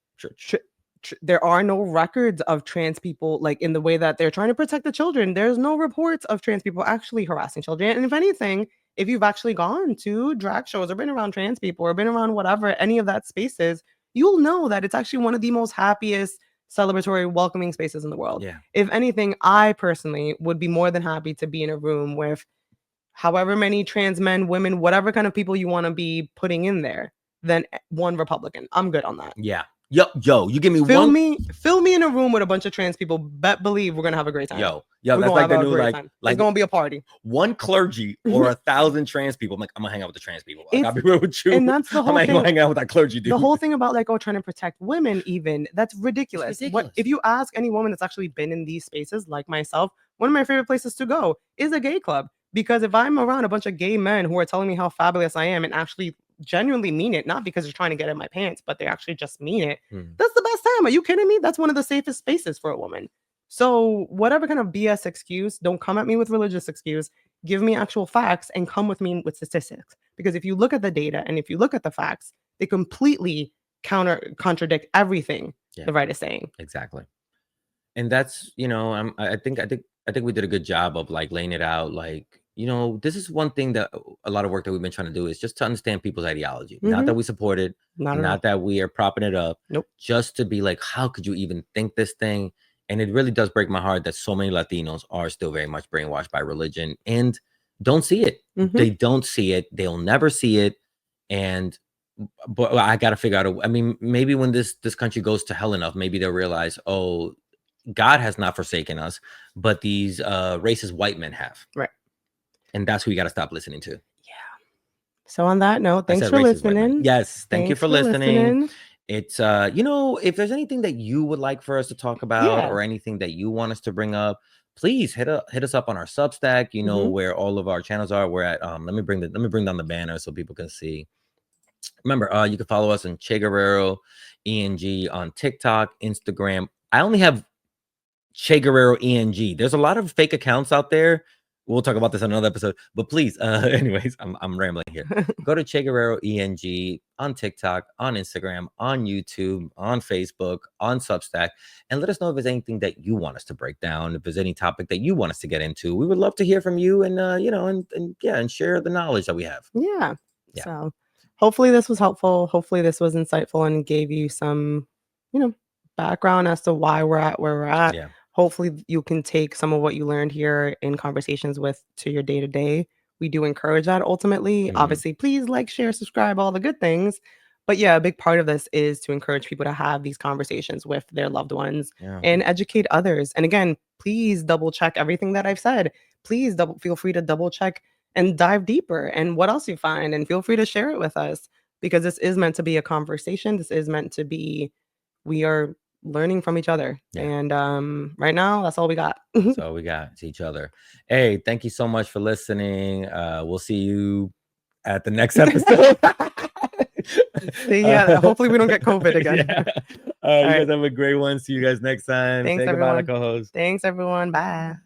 There are no records of trans people, like, in the way that they're trying to protect the children. There's no reports of trans people actually harassing children. And if anything, if you've actually gone to drag shows or been around trans people or been around whatever, any of that spaces, you'll know that it's actually one of the most happiest, celebratory, welcoming spaces in the world. Yeah. If anything, I personally would be more than happy to be in a room with however many trans men, women, whatever kind of people you want to be putting in there, than one Republican. I'm good on that. Yeah. Yo, you give me Fill one. me in a room with a bunch of trans people. Believe we're gonna have a great time. Yo, we're that's like the new time. It's gonna be a party. One clergy or 1,000 trans people. I'm like, I'm gonna hang out with the trans people. I gotta be real with you. And that's the whole I'm thing. hanging out with that clergy dude. The whole thing about, like, trying to protect women, even, that's ridiculous. What if you ask any woman that's actually been in these spaces, like myself, one of my favorite places to go is a gay club. Because if I'm around a bunch of gay men who are telling me how fabulous I am and actually genuinely mean it, not because they're trying to get in my pants, but they actually just mean it, Mm. that's the best time. Are you kidding me? That's one of the safest spaces for a woman. So whatever kind of BS excuse, don't come at me with religious excuse. Give me actual facts and come with me with statistics. Because if you look at the data and if you look at the facts, they completely contradict everything Yeah. the right is saying. Exactly. And that's, I think we did a good job of like laying it out. Like, this is one thing that a lot of work that we've been trying to do is just to understand people's ideology. Not that we support it, Not at all. not that we are propping it up. Nope. Just to be like, how could you even think this thing? And it really does break my heart that so many Latinos are still very much brainwashed by religion and don't see it. They don't see it. They'll never see it. But I got to figure out. I mean, maybe when this country goes to hell enough, maybe they'll realize, oh, God has not forsaken us, but these racist white men have. Right. And that's who we got to stop listening to. Yeah. So on that note, thanks for listening. Yes. Thank you Thanks for listening. It's, if there's anything that you would like for us to talk about or anything that you want us to bring up, please hit us up on our Substack. You know where all of our channels are. We're at, let me bring down the banner so people can see. Remember, you can follow us on Che Guerrero ENG on TikTok, Instagram. I only have Che Guerrero ENG. There's a lot of fake accounts out there. We'll talk about this in another episode. But please, anyways, I'm rambling here. Go to Che Guerrero ENG on TikTok, on Instagram, on YouTube, on Facebook, on Substack, and let us know if there's anything that you want us to break down. If there's any topic that you want us to get into, we would love to hear from you and and share the knowledge that we have. Yeah. So hopefully this was helpful. Hopefully this was insightful and gave you some, background as to why we're at where we're at. Yeah. Hopefully you can take some of what you learned here in conversations to your day-to-day. We do encourage that ultimately. Obviously, please like, share, subscribe, all the good things. But yeah, a big part of this is to encourage people to have these conversations with their loved ones and educate others. And again, please double check everything that I've said. Please feel free to double check and dive deeper and what else you find, and feel free to share it with us, because this is meant to be a conversation. This is meant to be, we are learning from each other. And right now, that's all we got. That's all we got. It's each other. Hey, thank you so much for listening. We'll see you at the next episode. Hopefully we don't get COVID again. You guys have a great one. See you guys next time. Thanks, Say everyone. goodbye to co-host. Thanks, everyone. Bye.